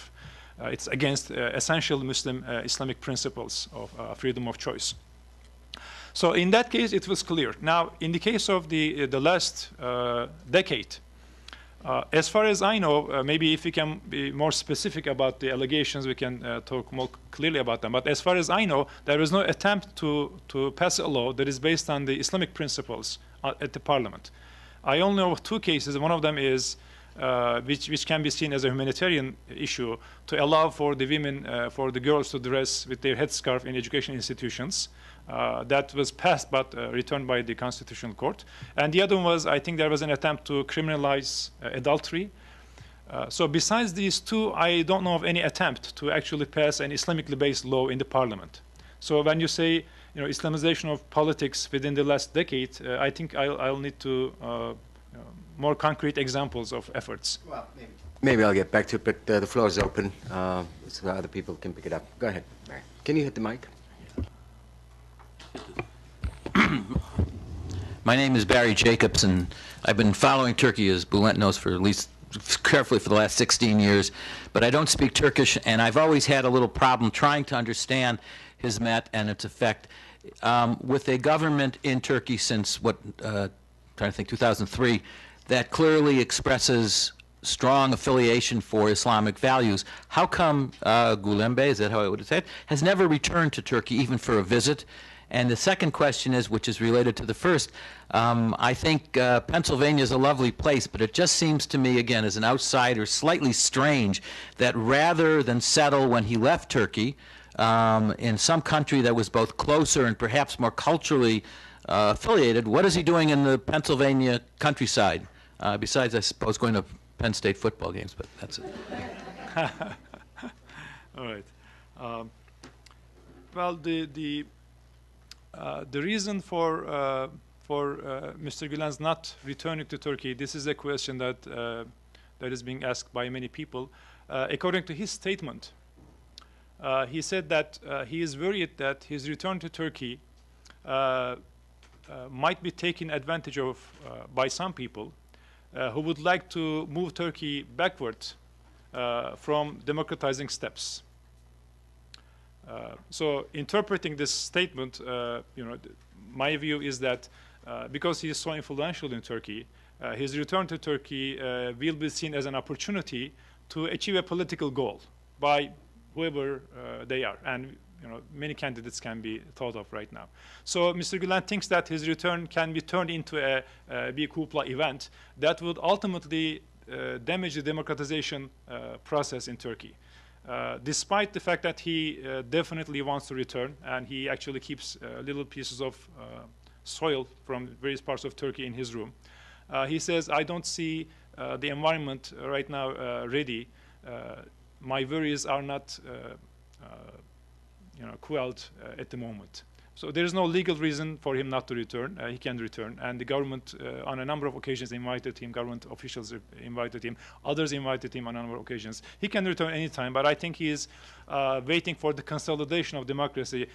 It's against essential Muslim Islamic principles of freedom of choice. So in that case, it was clear. Now, in the case of the last decade, as far as I know, maybe if we can be more specific about the allegations, we can talk more clearly about them. But as far as I know, there is no attempt to pass a law that is based on the Islamic principles at the parliament. I only know of two cases. One of them is which can be seen as a humanitarian issue, to allow for the women, for the girls to dress with their headscarf in education institutions. That was passed but returned by the Constitutional Court. And the other one was, I think there was an attempt to criminalize adultery. So besides these two, I don't know of any attempt to actually pass an Islamically based law in the parliament. So when you say, Islamization of politics within the last decade, I think I'll need to more concrete examples of efforts. Well, maybe I'll get back to it, but the floor is open so other people can pick it up. Go ahead, Barry. Can you hit the mic? My name is Barry Jacobs, and I've been following Turkey, as Bülent knows, for at least carefully for the last 16 years. But I don't speak Turkish, and I've always had a little problem trying to understand Hizmet and its effect with a government in Turkey since, trying to think, 2003, that clearly expresses strong affiliation for Islamic values. How come Gulen Bey, is that how I would say it, has never returned to Turkey even for a visit? And the second question is, which is related to the first, I think Pennsylvania is a lovely place, but it just seems to me, again, as an outsider, slightly strange that rather than settle when he left Turkey in some country that was both closer and perhaps more culturally affiliated, what is he doing in the Pennsylvania countryside? Besides, I suppose, going to Penn State football games, but that's it. All right. Well, the reason for Mr. Gülen's not returning to Turkey, this is a question that that is being asked by many people. According to his statement, he said that he is worried that his return to Turkey might be taken advantage of by some people who would like to move Turkey backward from democratizing steps. So interpreting this statement, my view is that because he is so influential in Turkey, his return to Turkey will be seen as an opportunity to achieve a political goal by whoever they are. And many candidates can be thought of right now. So Mr. Gülen thinks that his return can be turned into a big hoopla event that would ultimately damage the democratization process in Turkey. Despite the fact that he definitely wants to return, and he actually keeps little pieces of soil from various parts of Turkey in his room, he says, I don't see the environment right now ready. My worries are not quelled at the moment. So there is no legal reason for him not to return. He can return, and the government on a number of occasions invited him, government officials invited him, others invited him on a number of occasions. He can return anytime, but I think he is waiting for the consolidation of democracy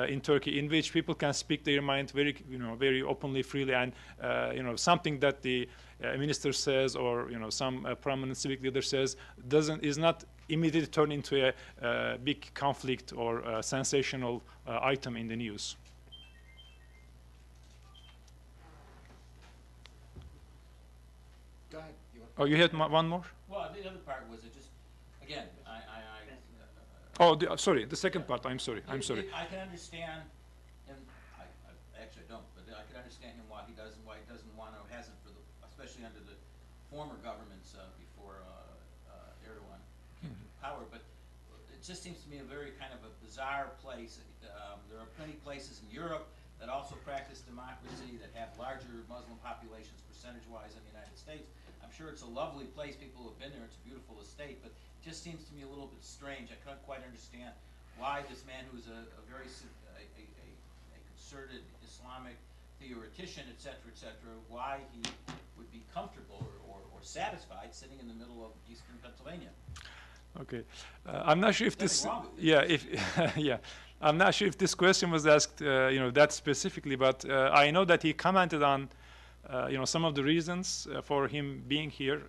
in Turkey, in which people can speak their mind very, very openly, freely, and something that the minister says or some prominent civic leader says is not immediately turn into a big conflict or a sensational item in the news. Go ahead. Oh, you had one more? Well, the other part was it just, again, Oh, sorry, the second part, I'm sorry. I can understand him, I actually don't, but I can understand him why he doesn't want to, hasn't, especially under the former governments before Erdogan came to power, but it just seems to me a very kind of a bizarre place. There are plenty of places in Europe that also practice democracy, that have larger Muslim populations percentage-wise than the United States. I'm sure it's a lovely place, people have been there, it's a beautiful estate, but it just seems to me a little bit strange. I can't quite understand why this man who's a very concerted Islamic theoretician, et cetera, why he would be comfortable or satisfied sitting in the middle of eastern Pennsylvania. Okay, I'm not sure if this, I'm not sure if this question was asked, that specifically, but I know that he commented on, some of the reasons for him being here.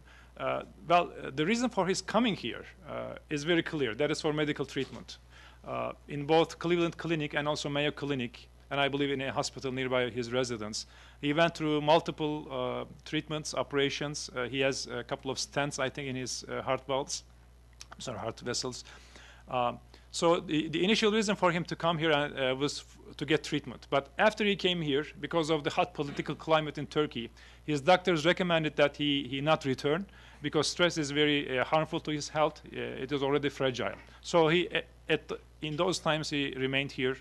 Well, the reason for his coming here is very clear. That is for medical treatment. In both Cleveland Clinic and also Mayo Clinic, and I believe in a hospital nearby his residence, he went through multiple treatments, operations. He has a couple of stents, I think, in his heart vessels. So the initial reason for him to come here was to get treatment. But after he came here, because of the hot political climate in Turkey, his doctors recommended that he not return because stress is very harmful to his health. It is already fragile. So in those times, he remained here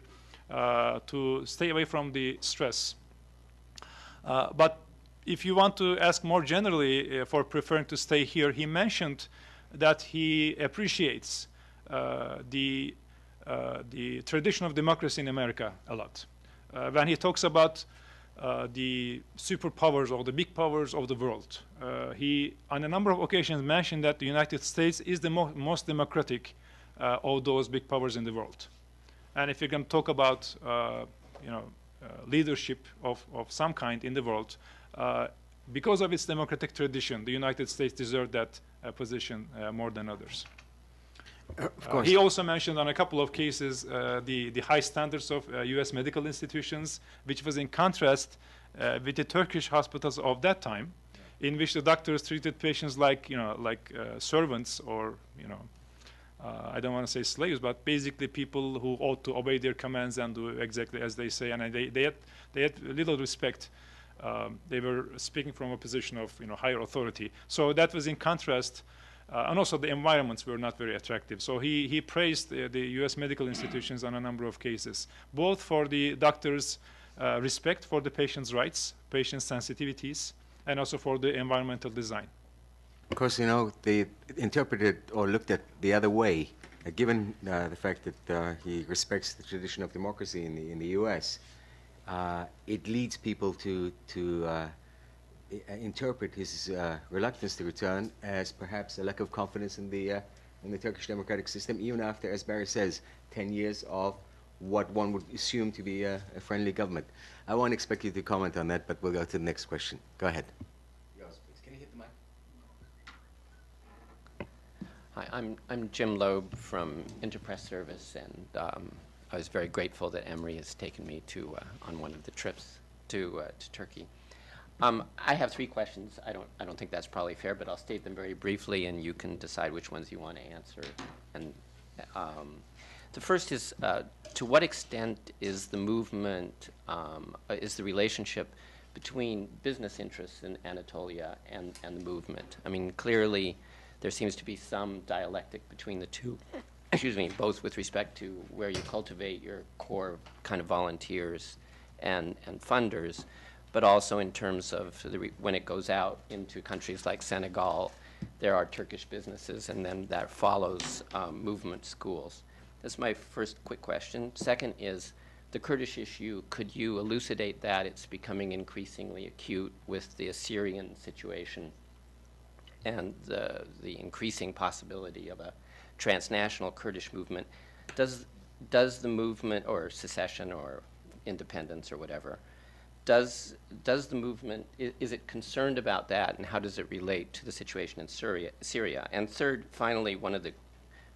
to stay away from the stress. But if you want to ask more generally for preferring to stay here, he mentioned that he appreciates the tradition of democracy in America a lot. When he talks about the superpowers or the big powers of the world, he, on a number of occasions, mentioned that the United States is the most democratic of those big powers in the world. And if you're going to talk about leadership of some kind in the world, because of its democratic tradition, the United States deserved that position more than others. Of course. He also mentioned on a couple of cases the high standards of U.S. medical institutions, which was in contrast with the Turkish hospitals of that time, in which the doctors treated patients like servants, or I don't want to say slaves, but basically people who ought to obey their commands and do exactly as they say, and they had little respect. They were speaking from a position of higher authority. So that was in contrast. And also the environments were not very attractive. So he praised the U.S. medical institutions on a number of cases, both for the doctors' respect for the patient's rights, patient sensitivities, and also for the environmental design. Of course, they interpreted or looked at the other way, given the fact that he respects the tradition of democracy in the U.S. It leads people to interpret his reluctance to return as perhaps a lack of confidence in the Turkish democratic system, even after, as Barry says, 10 years of what one would assume to be a friendly government. I won't expect you to comment on that, but we'll go to the next question. Go ahead. Yours, please. Can you hit the mic? Hi, I'm Jim Loeb from Interpress Service, and I was very grateful that Emory has taken me on one of the trips to Turkey. I have 3 questions. I don't think that's probably fair, but I'll state them very briefly, and you can decide which ones you want to answer. And the first is, to what extent is the movement, is the relationship between business interests in Anatolia and the movement? I mean, clearly, there seems to be some dialectic between the two. Excuse me, both with respect to where you cultivate your core kind of volunteers and funders, but also in terms of when it goes out into countries like Senegal, there are Turkish businesses, and then that follows movement schools. That's my first quick question. Second is the Kurdish issue. Could you elucidate that? It's becoming increasingly acute with the Assyrian situation and the increasing possibility of a transnational Kurdish movement. Does the movement, or secession or independence or whatever, does the movement, is it concerned about that, and how does it relate to the situation in Syria? And third, finally, one of the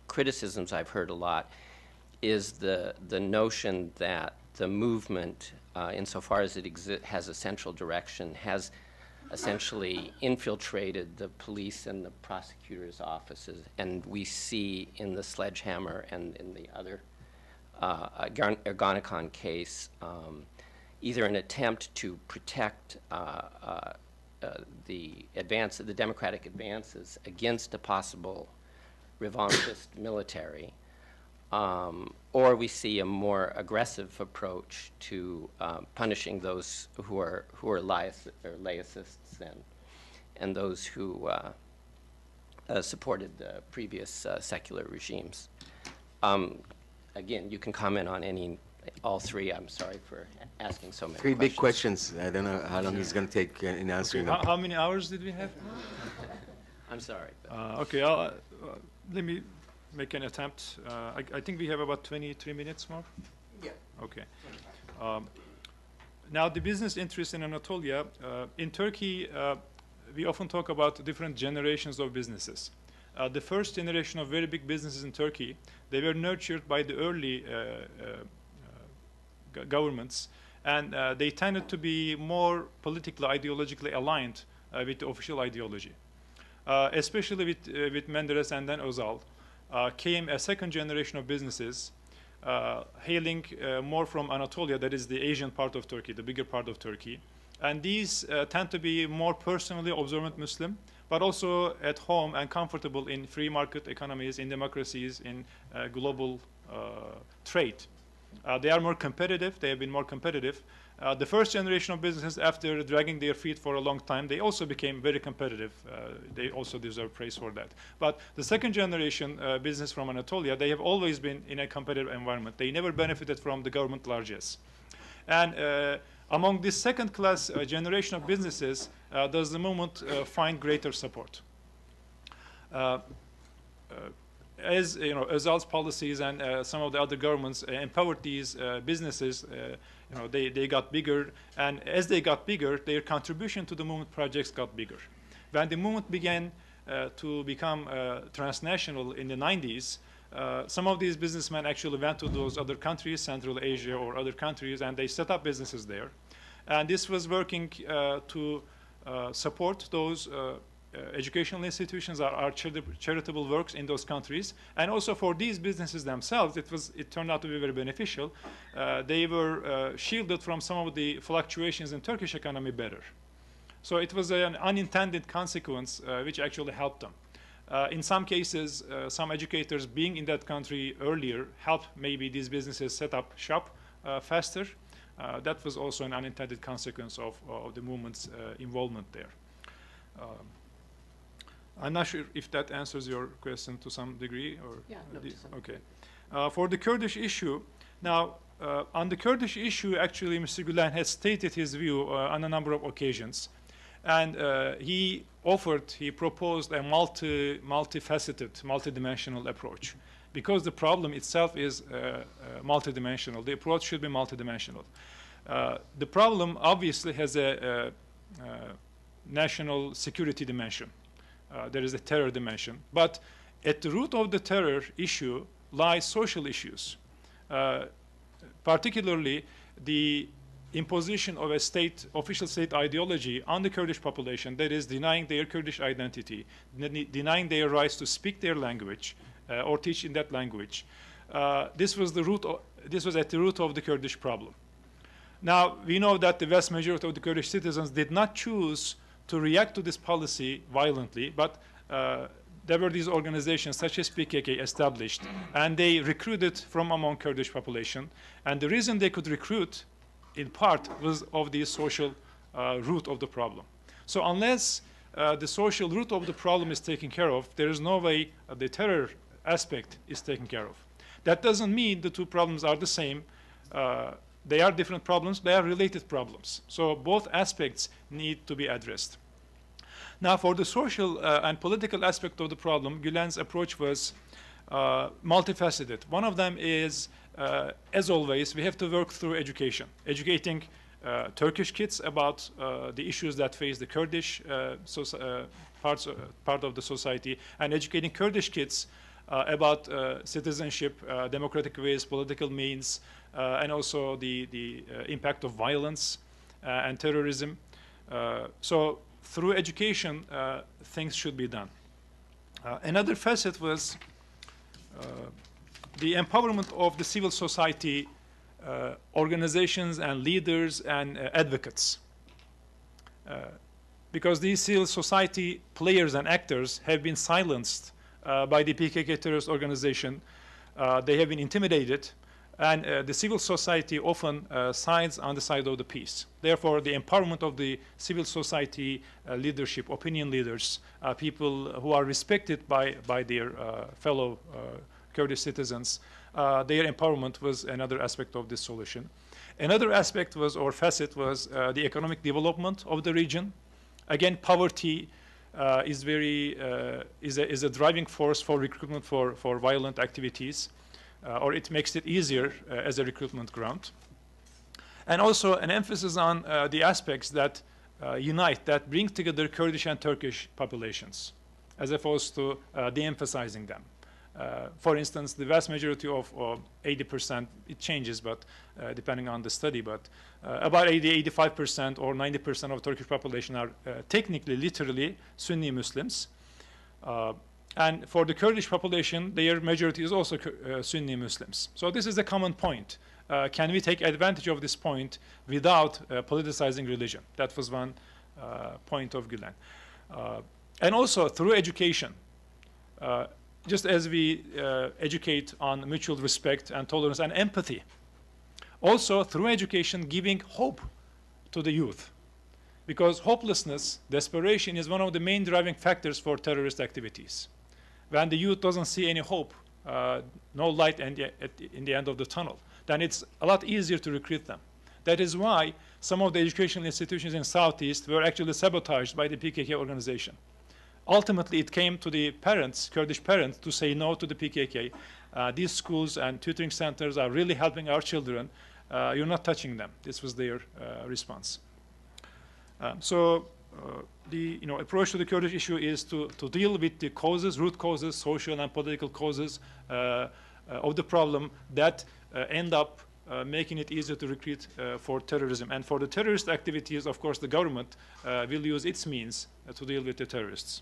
criticisms I've heard a lot is the notion that the movement, insofar as it has a central direction, has essentially infiltrated the police and the prosecutor's offices. And we see in the Sledgehammer and in the other Ergonokon case, either an attempt to protect the democratic advances against a possible revanchist military, or we see a more aggressive approach to punishing those who are laicists and those who supported the previous secular regimes. Again, you can comment on all 3. I'm sorry for asking so many 3 questions. big questions. I don't know how long he's going to take in answering them. How many hours did we have? I'm sorry. Okay, let me make an attempt. I think we have about 23 minutes more. Yeah. Okay. Now, the business interests in Anatolia. In Turkey, we often talk about different generations of businesses. The first generation of very big businesses in Turkey, they were nurtured by the early governments, and they tended to be more politically, ideologically aligned with the official ideology, especially with Menderes and then Özal. came a second generation of businesses hailing more from Anatolia, that is the Asian part of Turkey, the bigger part of Turkey. And these tend to be more personally observant Muslim, but also at home and comfortable in free market economies, in democracies, in global trade. They are more competitive. They have been more competitive. The first generation of businesses, after dragging their feet for a long time, they also became very competitive. They also deserve praise for that. But the second generation business from Anatolia, they have always been in a competitive environment. They never benefited from the government largesse. And among this second-class generation of businesses, does the movement find greater support? As you know, Özal's policies and some of the other governments empowered these businesses. You know, they got bigger, and as they got bigger, their contribution to the movement projects got bigger. When the movement began to become transnational in the 90s, some of these businessmen actually went to those other countries, Central Asia or other countries, and they set up businesses there. And this was working to support those educational institutions, our charitable works in those countries, and also for these businesses themselves, it turned out to be very beneficial. They were shielded from some of the fluctuations in Turkish economy better. So it was an unintended consequence which actually helped them. In some cases, some educators being in that country earlier helped maybe these businesses set up shop faster. That was also an unintended consequence of the movement's involvement there. I'm not sure if that answers your question to some degree. Or Yeah, no, to some okay. For the Kurdish issue, now, on the Kurdish issue, actually, Mr. Gulen has stated his view on a number of occasions. And he proposed a multifaceted, multidimensional approach. Because the problem itself is multidimensional, the approach should be multidimensional. The problem obviously has a national security dimension. There is a terror dimension. But at the root of the terror issue lies social issues, particularly the imposition of a official state ideology on the Kurdish population, that is denying their Kurdish identity, denying their rights to speak their language or teach in that language. This was at the root of the Kurdish problem. Now, we know that the vast majority of the Kurdish citizens did not choose to react to this policy violently, but there were these organizations such as PKK established, and they recruited from among Kurdish population. And the reason they could recruit, in part, was of the social root of the problem. So unless the social root of the problem is taken care of, there is no way the terror aspect is taken care of. That doesn't mean the two problems are the same. They are different problems. They are related problems. So both aspects need to be addressed. Now, for the social and political aspect of the problem, Gülen's approach was multifaceted. One of them is, as always, we have to work through education, educating Turkish kids about the issues that face the Kurdish part of the society, and educating Kurdish kids about citizenship, democratic ways, political means, and also the impact of violence and terrorism. So through education, things should be done. Another facet was the empowerment of the civil society organizations and leaders and advocates. Because these civil society players and actors have been silenced by the PKK terrorist organization. They have been intimidated, and the civil society often sides on the side of the peace. Therefore, the empowerment of the civil society leadership, opinion leaders, people who are respected by their fellow Kurdish citizens, their empowerment was another aspect of this solution. Another aspect was, or facet was, the economic development of the region. Again, poverty is a driving force for recruitment for violent activities, or it makes it easier as a recruitment ground. And also an emphasis on the aspects that unite, that bring together Kurdish and Turkish populations, as opposed to de-emphasizing them. For instance, the vast majority of 80%, it changes, but depending on the study, but about 85% or 90% of Turkish population are technically, literally Sunni Muslims. And for the Kurdish population, their majority is also Sunni Muslims. So this is the common point. Can we take advantage of this point without politicizing religion? That was one point of Gulen. And also through education, just as we educate on mutual respect and tolerance and empathy, also through education giving hope to the youth. Because hopelessness, desperation is one of the main driving factors for terrorist activities. When the youth doesn't see any hope, no light in the end of the tunnel, then it's a lot easier to recruit them. That is why some of the educational institutions in Southeast were actually sabotaged by the PKK organization. Ultimately, it came to the parents, Kurdish parents, to say no to the PKK. These schools and tutoring centers are really helping our children. You're not touching them. This was their response. The approach to the Kurdish issue is to deal with the causes, root causes, social and political causes of the problem that end up making it easier to recruit for terrorism. And for the terrorist activities, of course, the government will use its means to deal with the terrorists.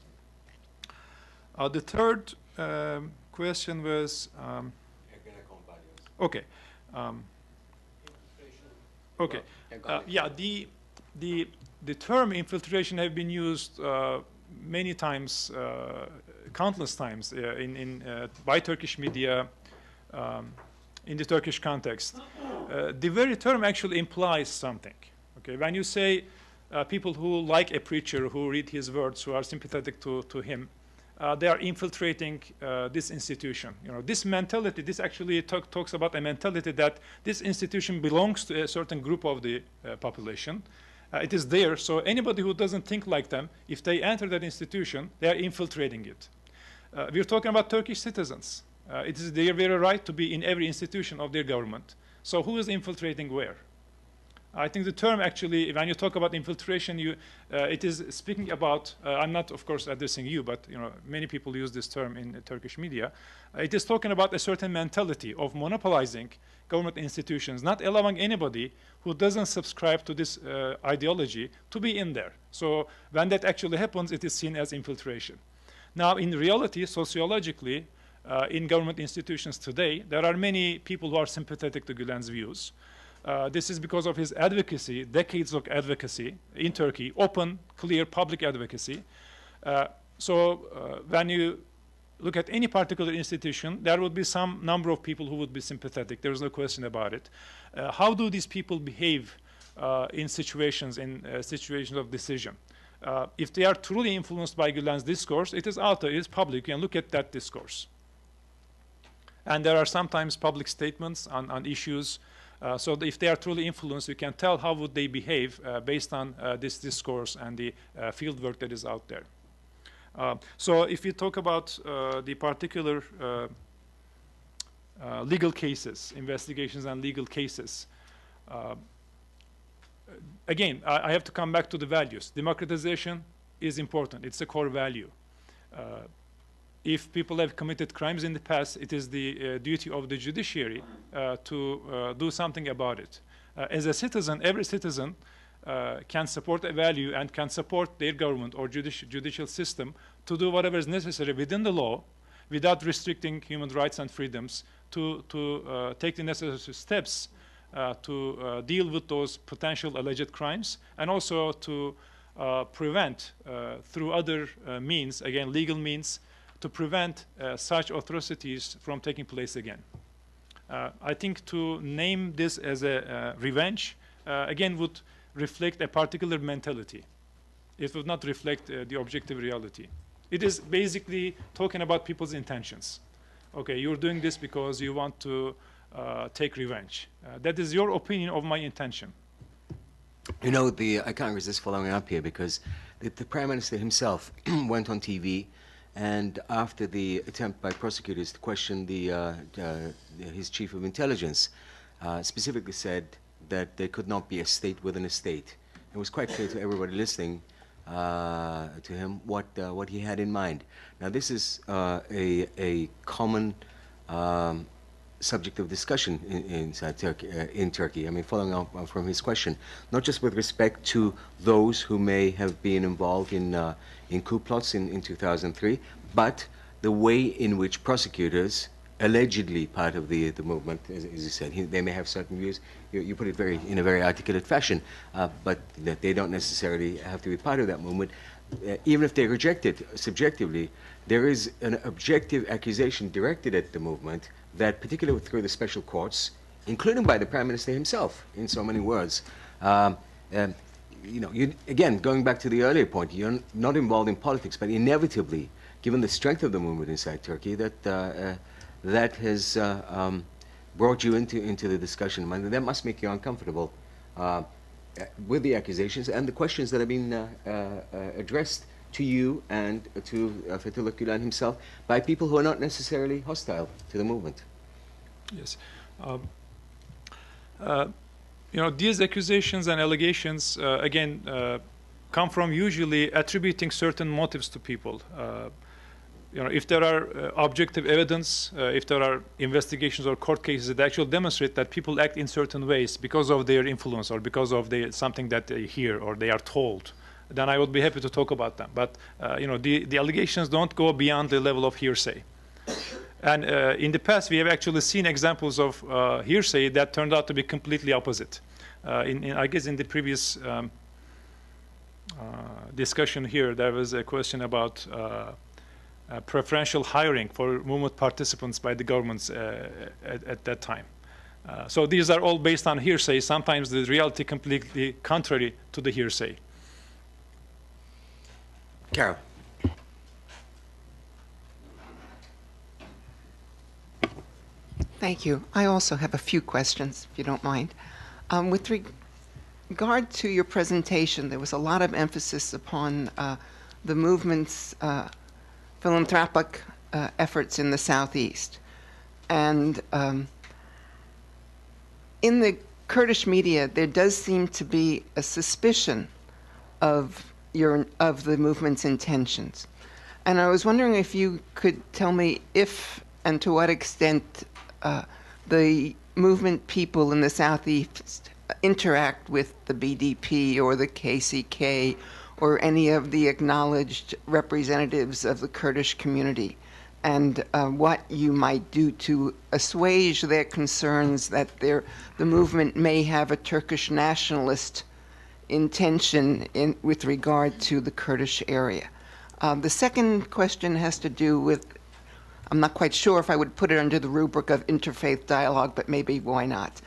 The third question was, okay. Okay. Yeah, the term infiltration have been used many times, countless times by Turkish media in the Turkish context. The very term actually implies something. Okay, when you say people who like a preacher, who read his words, who are sympathetic to him, they are infiltrating this institution. This mentality, this actually talks about a mentality that this institution belongs to a certain group of the population. It is there, so anybody who doesn't think like them, if they enter that institution, they are infiltrating it. We're talking about Turkish citizens. It is their very right to be in every institution of their government. So who is infiltrating where? I think the term actually, when you talk about infiltration, it is speaking about, I'm not, of course, addressing you, but many people use this term in Turkish media. It is talking about a certain mentality of monopolizing government institutions, not allowing anybody who doesn't subscribe to this ideology to be in there. So when that actually happens, it is seen as infiltration. Now, in reality, sociologically, in government institutions today, there are many people who are sympathetic to Gülen's views. This is because of his advocacy, decades of advocacy in Turkey, open, clear, public advocacy. When you look at any particular institution, there would be some number of people who would be sympathetic. There is no question about it. How do these people behave in situations of decision? If they are truly influenced by Gülen's discourse, it is out there, it is public. You can look at that discourse. And there are sometimes public statements on issues. So if they are truly influenced, you can tell how would they behave based on this discourse and the field work that is out there. So if you talk about the particular legal cases, investigations and legal cases, again, I have to come back to the values. Democratization is important. It's a core value. If people have committed crimes in the past, it is the duty of the judiciary to do something about it. As a citizen, every citizen can support a value and can support their government or judicial system to do whatever is necessary within the law without restricting human rights and freedoms to take the necessary steps to deal with those potential alleged crimes and also to prevent through other means, again, legal means, to prevent such atrocities from taking place again. I think to name this as a revenge, again, would reflect a particular mentality. It would not reflect the objective reality. It is basically talking about people's intentions. Okay, you're doing this because you want to take revenge. That is your opinion of my intention. The Congress is following up here because the Prime Minister himself went on TV, and after the attempt by prosecutors to question his chief of intelligence, specifically said that there could not be a state within a state. It was quite clear to everybody listening to him what he had in mind. Now, this is a common subject of discussion in Turkey. I mean, following up from his question, not just with respect to those who may have been involved in coup plots in 2003, but the way in which prosecutors, allegedly part of the movement, as you said, they may have certain views. You put it in a very articulate fashion, but that they don't necessarily have to be part of that movement. Even if they reject it subjectively, there is an objective accusation directed at the movement that, particularly through the special courts, including by the Prime Minister himself, in so many words, again, going back to the earlier point, you're not involved in politics, but inevitably, given the strength of the movement inside Turkey, that has brought you into the discussion. And that must make you uncomfortable with the accusations and the questions that have been addressed to you and to Fethullah Gülen himself by people who are not necessarily hostile to the movement. Yes. These accusations and allegations, again, come from usually attributing certain motives to people. If there are objective evidence, if there are investigations or court cases that actually demonstrate that people act in certain ways because of their influence or because of something that they hear or they are told, then I would be happy to talk about them. But the allegations don't go beyond the level of hearsay. And in the past, we have actually seen examples of hearsay that turned out to be completely opposite. I guess in the previous discussion here, there was a question about preferential hiring for movement participants by the governments at that time. So these are all based on hearsay, sometimes the reality completely contrary to the hearsay. Carol. Thank you. I also have a few questions, if you don't mind. With regard to your presentation, there was a lot of emphasis upon the movement's philanthropic efforts in the Southeast. And in the Kurdish media, there does seem to be a suspicion of the movement's intentions. And I was wondering if you could tell me if and to what extent the movement people in the Southeast interact with the BDP or the KCK or any of the acknowledged representatives of the Kurdish community, and what you might do to assuage their concerns that the movement may have a Turkish nationalist intention with regard to the Kurdish area. The second question has to do with, I'm not quite sure if I would put it under the rubric of interfaith dialogue, but maybe why not?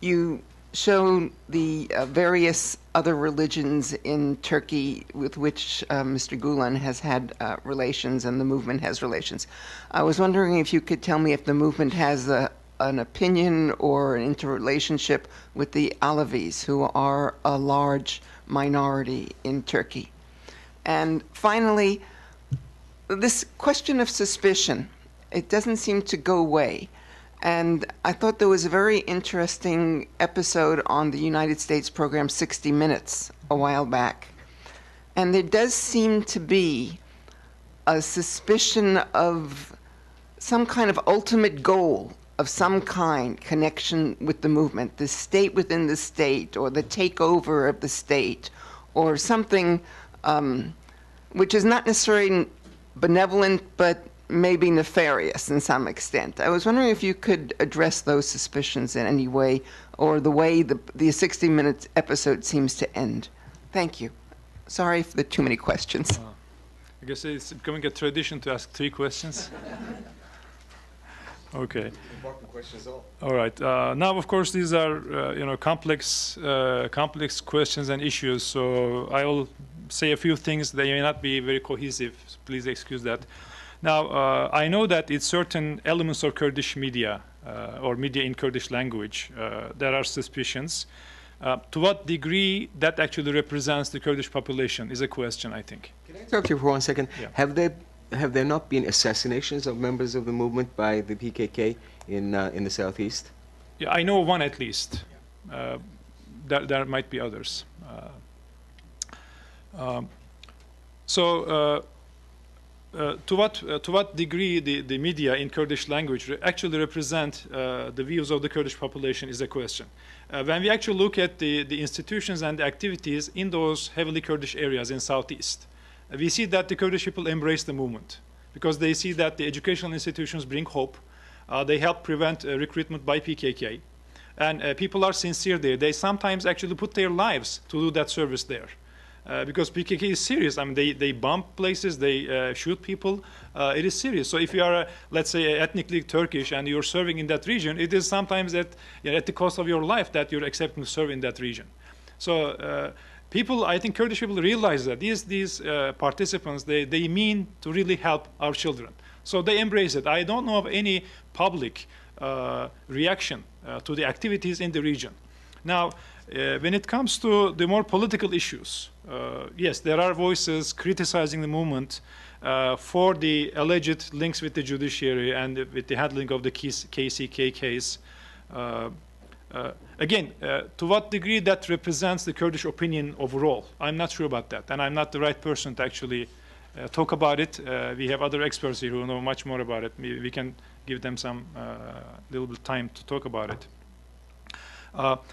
You show the various other religions in Turkey with which Mr. Gulen has had relations and the movement has relations. I was wondering if you could tell me if the movement has an opinion or an interrelationship with the Alevis, who are a large minority in Turkey. And finally, this question of suspicion, it doesn't seem to go away. And I thought there was a very interesting episode on the United States program 60 Minutes a while back. And there does seem to be a suspicion of some kind of ultimate goal of some kind, connection with the movement, the state within the state, or the takeover of the state, or something which is not necessarily benevolent, but maybe nefarious in some extent. I was wondering if you could address those suspicions in any way, or the way the 60 Minutes episode seems to end. Thank you. Sorry for the too many questions. I guess it's becoming a tradition to ask 3 questions. Okay. Important questions all. All right. Now, of course, these are complex questions and issues. So I will say a few things. They may not be very cohesive. So please excuse that. Now, I know that in certain elements of Kurdish media or media in Kurdish language, there are suspicions. To what degree that actually represents the Kurdish population is a question, I think. Can I interrupt you for 1 second? Yeah. Have there not been assassinations of members of the movement by the PKK in the Southeast? Yeah, I know one at least. There might be others. To what degree the media in Kurdish language actually represent the views of the Kurdish population is a question. When we actually look at the institutions and the activities in those heavily Kurdish areas in Southeast, we see that the Kurdish people embrace the movement because they see that the educational institutions bring hope. They help prevent recruitment by PKK. And people are sincere there. They sometimes actually put their lives to do that service there. Because PKK is serious. I mean, they bomb places, they shoot people. It is serious. So if you are, let's say, ethnically Turkish and you're serving in that region, it is sometimes at the cost of your life that you're accepting to serve in that region. So people, I think Kurdish people realize that these participants, they mean to really help our children. So they embrace it. I don't know of any public reaction to the activities in the region. Now, when it comes to the more political issues, yes, there are voices criticizing the movement for the alleged links with the judiciary and with the handling of the KCK case. Again, to what degree that represents the Kurdish opinion overall, I'm not sure about that, and I'm not the right person to actually talk about it. We have other experts here who know much more about it. We can give them some little bit of time to talk about it.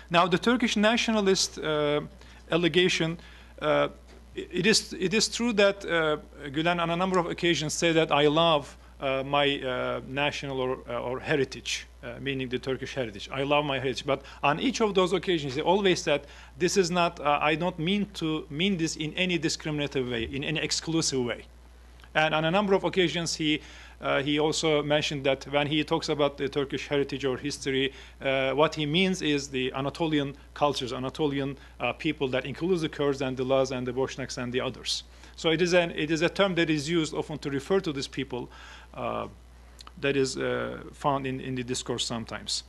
Now, the Turkish nationalist allegation, it is true that Gülen on a number of occasions said that I love my national or heritage, meaning the Turkish heritage. I love my heritage. But on each of those occasions, he always said, this is not, I don't mean this in any discriminative way, in any exclusive way. And on a number of occasions, he also mentioned that when he talks about the Turkish heritage or history, what he means is the Anatolian cultures, Anatolian people that includes the Kurds and the Laz and the Bosniaks and the others. So it is a term that is used often to refer to these people that is found in the discourse sometimes.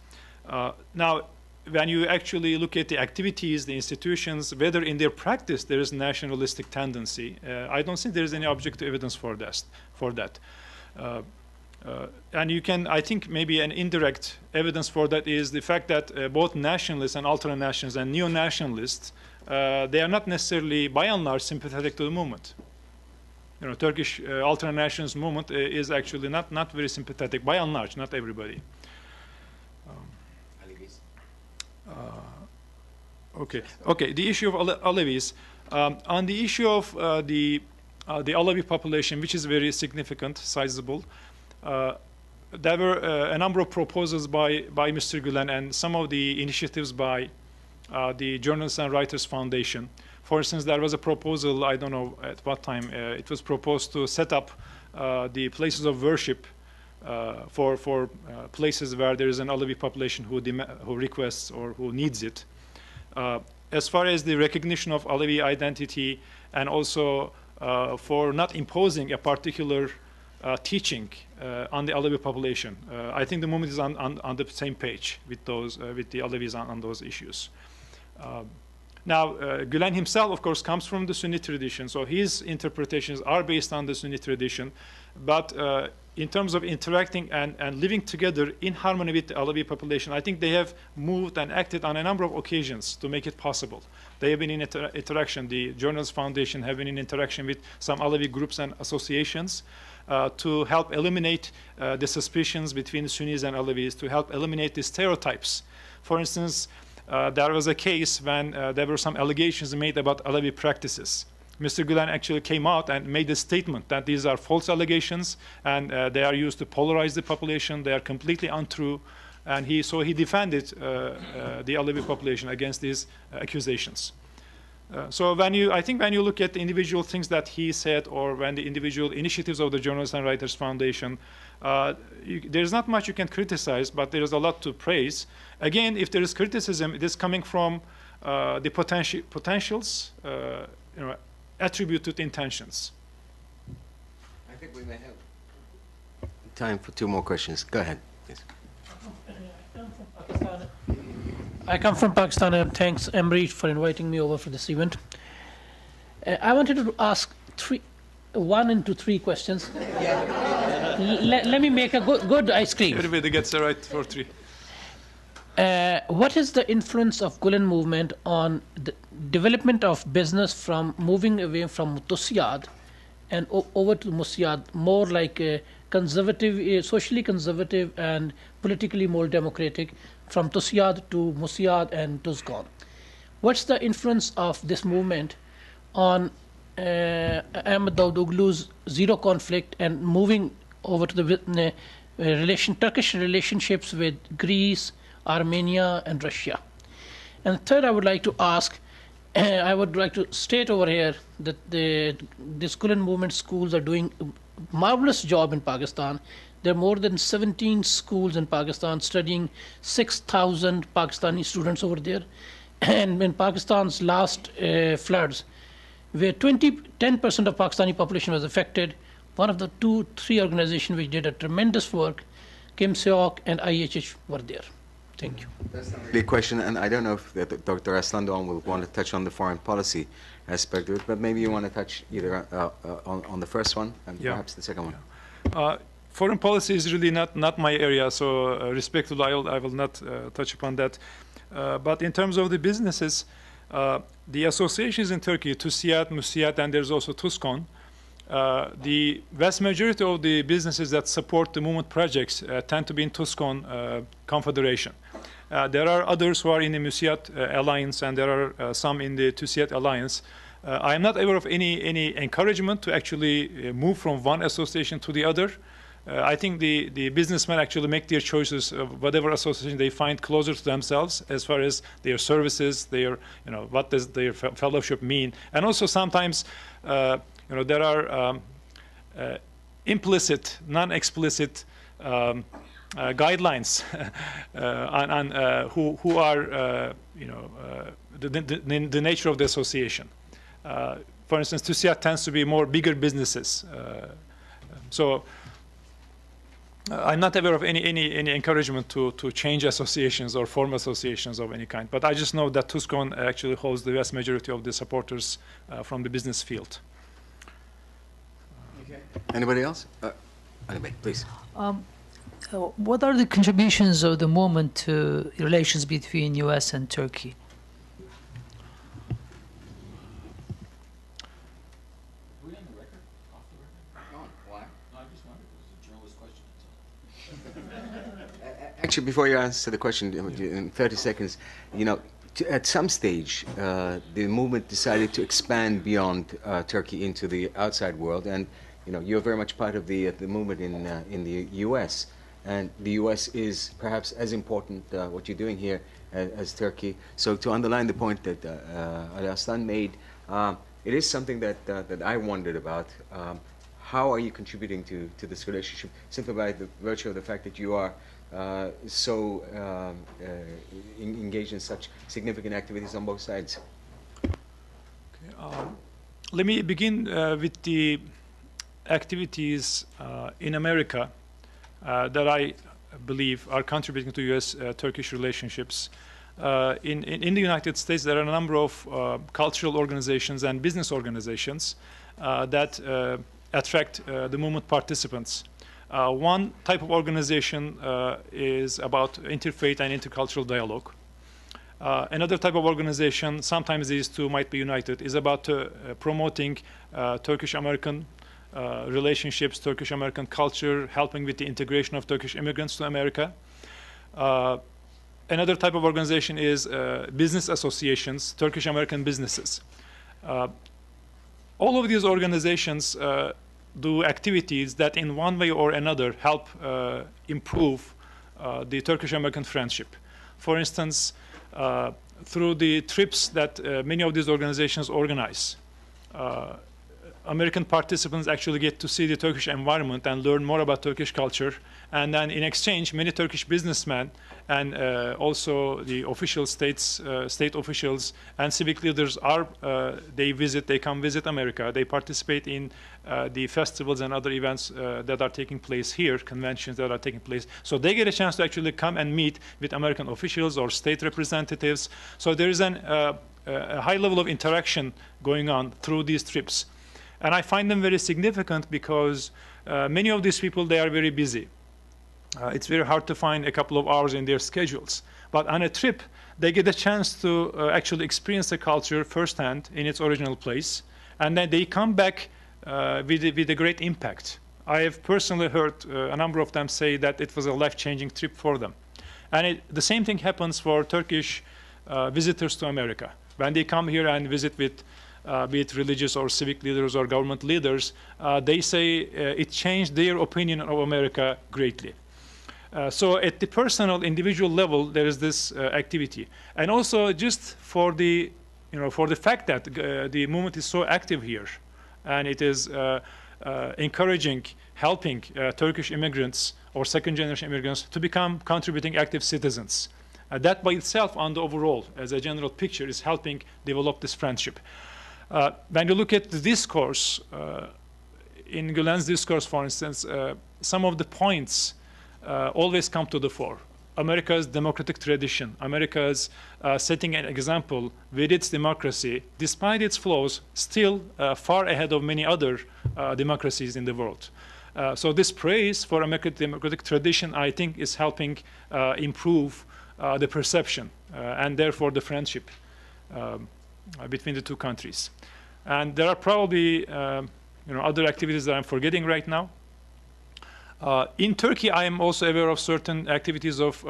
Now, when you actually look at the activities, the institutions, whether in their practice there is nationalistic tendency, I don't think there is any objective evidence for that. And you can, I think, maybe an indirect evidence for that is the fact that both nationalists and ultra-nationalists and neo-nationalists, they are not necessarily, by and large, sympathetic to the movement. You know, Turkish ultra-nationalist movement is actually not very sympathetic, by and large, not everybody. Okay. The issue of Alevis. On the issue of the Alevi population, which is very significant, sizable, there were a number of proposals by Mr. Gulen and some of the initiatives by the Journalists and Writers Foundation. For instance, there was a proposal, I don't know at what time, it was proposed to set up the places of worship for places where there is an Alevi population who requests or who needs it. As far as the recognition of Alevi identity and also for not imposing a particular teaching on the Alevi population, I think the movement is on the same page with the Alevis on those issues. Now, Gülen himself, of course, comes from the Sunni tradition, so his interpretations are based on the Sunni tradition. But in terms of interacting and living together in harmony with the Alevi population, I think they have moved and acted on a number of occasions to make it possible. They have been in interaction. The Journalists Foundation have been in interaction with some Alevi groups and associations to help eliminate the suspicions between Sunnis and Alevis, to help eliminate the stereotypes. For instance, there was a case when there were some allegations made about Alevi practices. Mr. Gülen actually came out and made a statement that these are false allegations and they are used to polarize the population. They are completely untrue. And so he defended the Alevi population against these accusations. So I think when you look at the individual things that he said or when the individual initiatives of the Journalists and Writers Foundation, there's not much you can criticize, but there is a lot to praise. Again, if there is criticism, it is coming from the potentials, attributed intentions. I think we may have time for 2 more questions. Go ahead, please. I come from Pakistan, and thanks, Emery, for inviting me over for this event. I wanted to ask 1 to 3 questions. Let me make a good ice cream. Everybody gets the right for 3. What is the influence of Gulen movement on the development of business from moving away from Mutasiyad and over to Musayyad, more like a conservative, socially conservative and politically more democratic, from Mutasiyad to Musayyad and Tuzgan? What's the influence of this movement on Ahmed Davutoglu's zero conflict and moving over to the Turkish relationships with Greece, Armenia, and Russia. And third, I would like to ask, I would like to state over here that this Gulen Movement schools are doing a marvelous job in Pakistan. There are more than 17 schools in Pakistan studying 6,000 Pakistani students over there. And in Pakistan's last floods, where 10% of Pakistani population was affected, one of the 2-3 organizations which did a tremendous work, Kim Seok and IHH, were there. Thank you. That's not really a question, and I don't know if Dr. Aslandogan will want to touch on the foreign policy aspect of it, but maybe you want to touch either on the first one and perhaps the second one. Foreign policy is really not my area, so respectfully, I will not touch upon that. But in terms of the businesses, the associations in Turkey, TÜSİAD, MÜSİAD, and there's also TUSKON, the vast majority of the businesses that support the movement projects tend to be in TUSKON Confederation. There are others who are in the MÜSİAD Alliance, and there are some in the TÜSİAD Alliance. I am not aware of any encouragement to actually move from one association to the other. I think the businessmen actually make their choices of whatever association they find closer to themselves as far as their services, their, what does their fellowship mean. And also sometimes, there are implicit, non-explicit guidelines on who are, the nature of the association. For instance, TÜSİAD tends to be more bigger businesses. So I'm not aware of any encouragement to change associations or form associations of any kind. But I just know that TUSKON actually holds the vast majority of the supporters from the business field. Okay. Anybody else? Anybody, please. What are the contributions of the movement to relations between U.S. and Turkey? Actually, before you answer the question, in 30 seconds, at some stage, the movement decided to expand beyond Turkey into the outside world, and you're very much part of the movement in the U.S. And the U.S. is perhaps as important what you're doing here as Turkey. So to underline the point that Al Aslan made, it is something that I wondered about. How are you contributing to this relationship simply by the virtue of the fact that you are so engaged in such significant activities on both sides? Okay, let me begin with the activities in America that I believe are contributing to U.S.-Turkish relationships. In the United States, there are a number of cultural organizations and business organizations that attract the movement participants. One type of organization is about interfaith and intercultural dialogue. Another type of organization, sometimes these two might be united, is about promoting Turkish-American relationships, Turkish-American culture, helping with the integration of Turkish immigrants to America. Another type of organization is business associations, Turkish-American businesses. All of these organizations do activities that in one way or another help improve the Turkish-American friendship. For instance, through the trips that many of these organizations organize, American participants actually get to see the Turkish environment and learn more about Turkish culture. And then in exchange, many Turkish businessmen and also the official state officials and civic leaders they come visit America. They participate in the festivals and other events that are taking place here, conventions that are taking place. So they get a chance to actually come and meet with American officials or state representatives. So there is a high level of interaction going on through these trips. And I find them very significant because many of these people, they are very busy. It's very hard to find a couple of hours in their schedules. But on a trip, they get a chance to actually experience the culture firsthand in its original place. And then they come back with a great impact. I have personally heard a number of them say that it was a life-changing trip for them. And the same thing happens for Turkish visitors to America. When they come here and visit with be it religious or civic leaders or government leaders, they say it changed their opinion of America greatly. So at the personal, individual level, there is this activity, and also just for the, for the fact that the movement is so active here, and it is encouraging, helping Turkish immigrants or second-generation immigrants to become contributing active citizens. That by itself, on the overall, as a general picture, is helping develop this friendship. When you look at the discourse, in Gulen's discourse, for instance, some of the points always come to the fore. America's democratic tradition, America's setting an example with its democracy, despite its flaws, still far ahead of many other democracies in the world. So this praise for American democratic tradition, I think, is helping improve the perception and therefore the friendship between the two countries. And there are probably other activities that I'm forgetting right now. In Turkey, I am also aware of certain activities of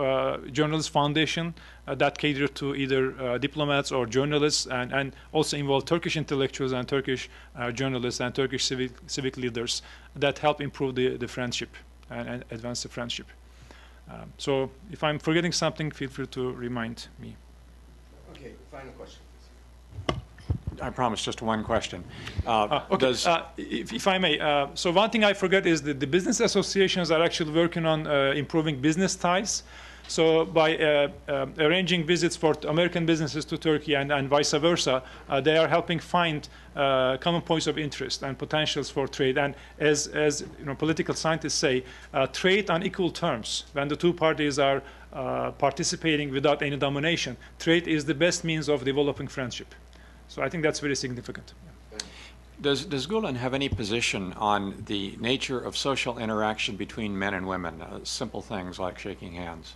Journalist Foundation that cater to either diplomats or journalists, and also involve Turkish intellectuals and Turkish journalists and Turkish civic leaders that help improve the friendship and advance the friendship. So if I'm forgetting something, feel free to remind me. Okay, final question. I promise just one question. Okay. If I may, so one thing I forgot is that the business associations are actually working on improving business ties. So by arranging visits for American businesses to Turkey and vice versa, they are helping find common points of interest and potentials for trade. And as political scientists say, trade on equal terms, when the two parties are participating without any domination, trade is the best means of developing friendship. So I think that's very significant. Does Gulen have any position on the nature of social interaction between men and women? Simple things like shaking hands.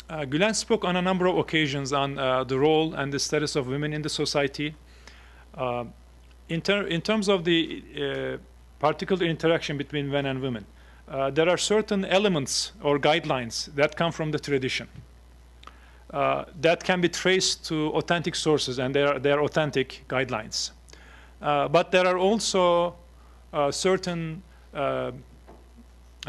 Gulen spoke on a number of occasions on the role and the status of women in the society. In terms of the particular interaction between men and women, there are certain elements or guidelines that come from the tradition that can be traced to authentic sources, and they are authentic guidelines. But there are also certain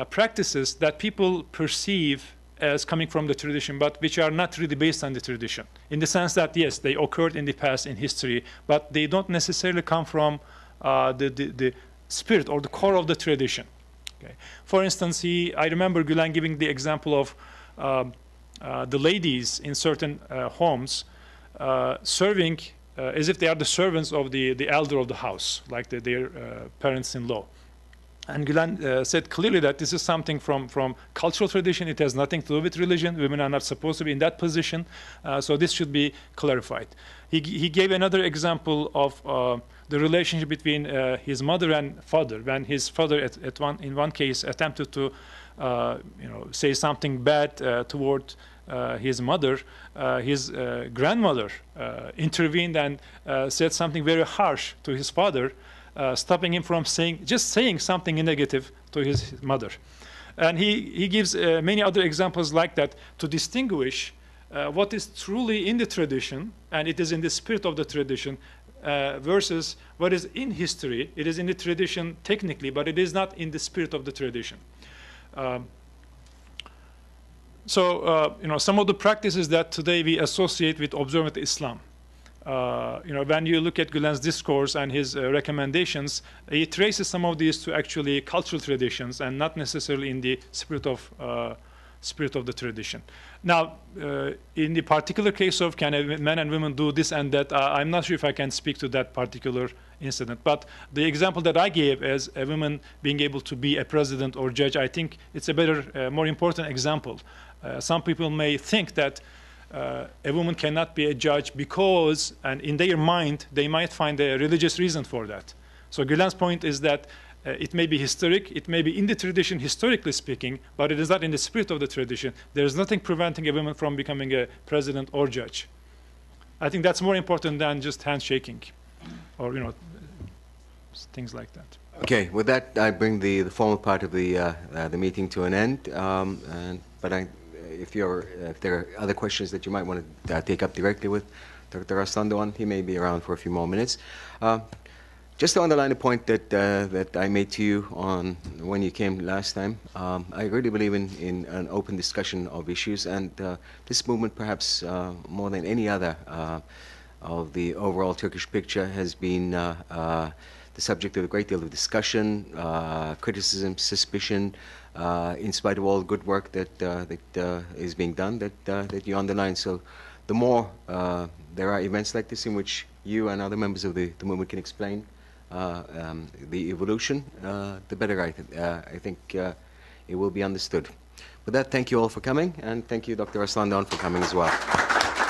practices that people perceive as coming from the tradition, but which are not really based on the tradition, in the sense that, yes, they occurred in the past in history, but they don't necessarily come from the spirit or the core of the tradition. Okay. For instance, I remember Gulen giving the example of the ladies in certain homes serving as if they are the servants of the elder of the house, like their parents-in-law. And Gulen said clearly that this is something from cultural tradition. It has nothing to do with religion. Women are not supposed to be in that position. So this should be clarified. He gave another example of the relationship between his mother and father, when his father in one case attempted to say something bad toward his mother. His grandmother intervened and said something very harsh to his father, stopping him from saying something negative to his mother. And he gives many other examples like that to distinguish what is truly in the tradition, and it is in the spirit of the tradition, versus what is in history. It is in the tradition technically, but it is not in the spirit of the tradition. Some of the practices that today we associate with observant Islam, when you look at Gulen's discourse and his recommendations, he traces some of these to actually cultural traditions and not necessarily in the spirit of the tradition. Now, in the particular case of can men and women do this and that, I'm not sure if I can speak to that particular incident. But the example that I gave as a woman being able to be a president or judge, I think it's a better, more important example. Some people may think that a woman cannot be a judge because, and in their mind, they might find a religious reason for that. So Gulen's point is that it may be historic, it may be in the tradition historically speaking, but it is not in the spirit of the tradition. There is nothing preventing a woman from becoming a president or judge. I think that's more important than just handshaking or things like that. Okay, with that, I bring the formal part of the meeting to an end. But if there are other questions that you might want to take up directly with Dr. Aslandogan, he may be around for a few more minutes. Just to underline a point that I made to you on when you came last time, I really believe in an open discussion of issues, and this movement, perhaps more than any other of the overall Turkish picture, has been the subject of a great deal of discussion, criticism, suspicion, in spite of all the good work that is being done, that you underline. So the more there are events like this in which you and other members of the movement can explain the evolution, the better I think it will be understood. With that, thank you all for coming, and thank you, Dr. Aslandogan, for coming as well.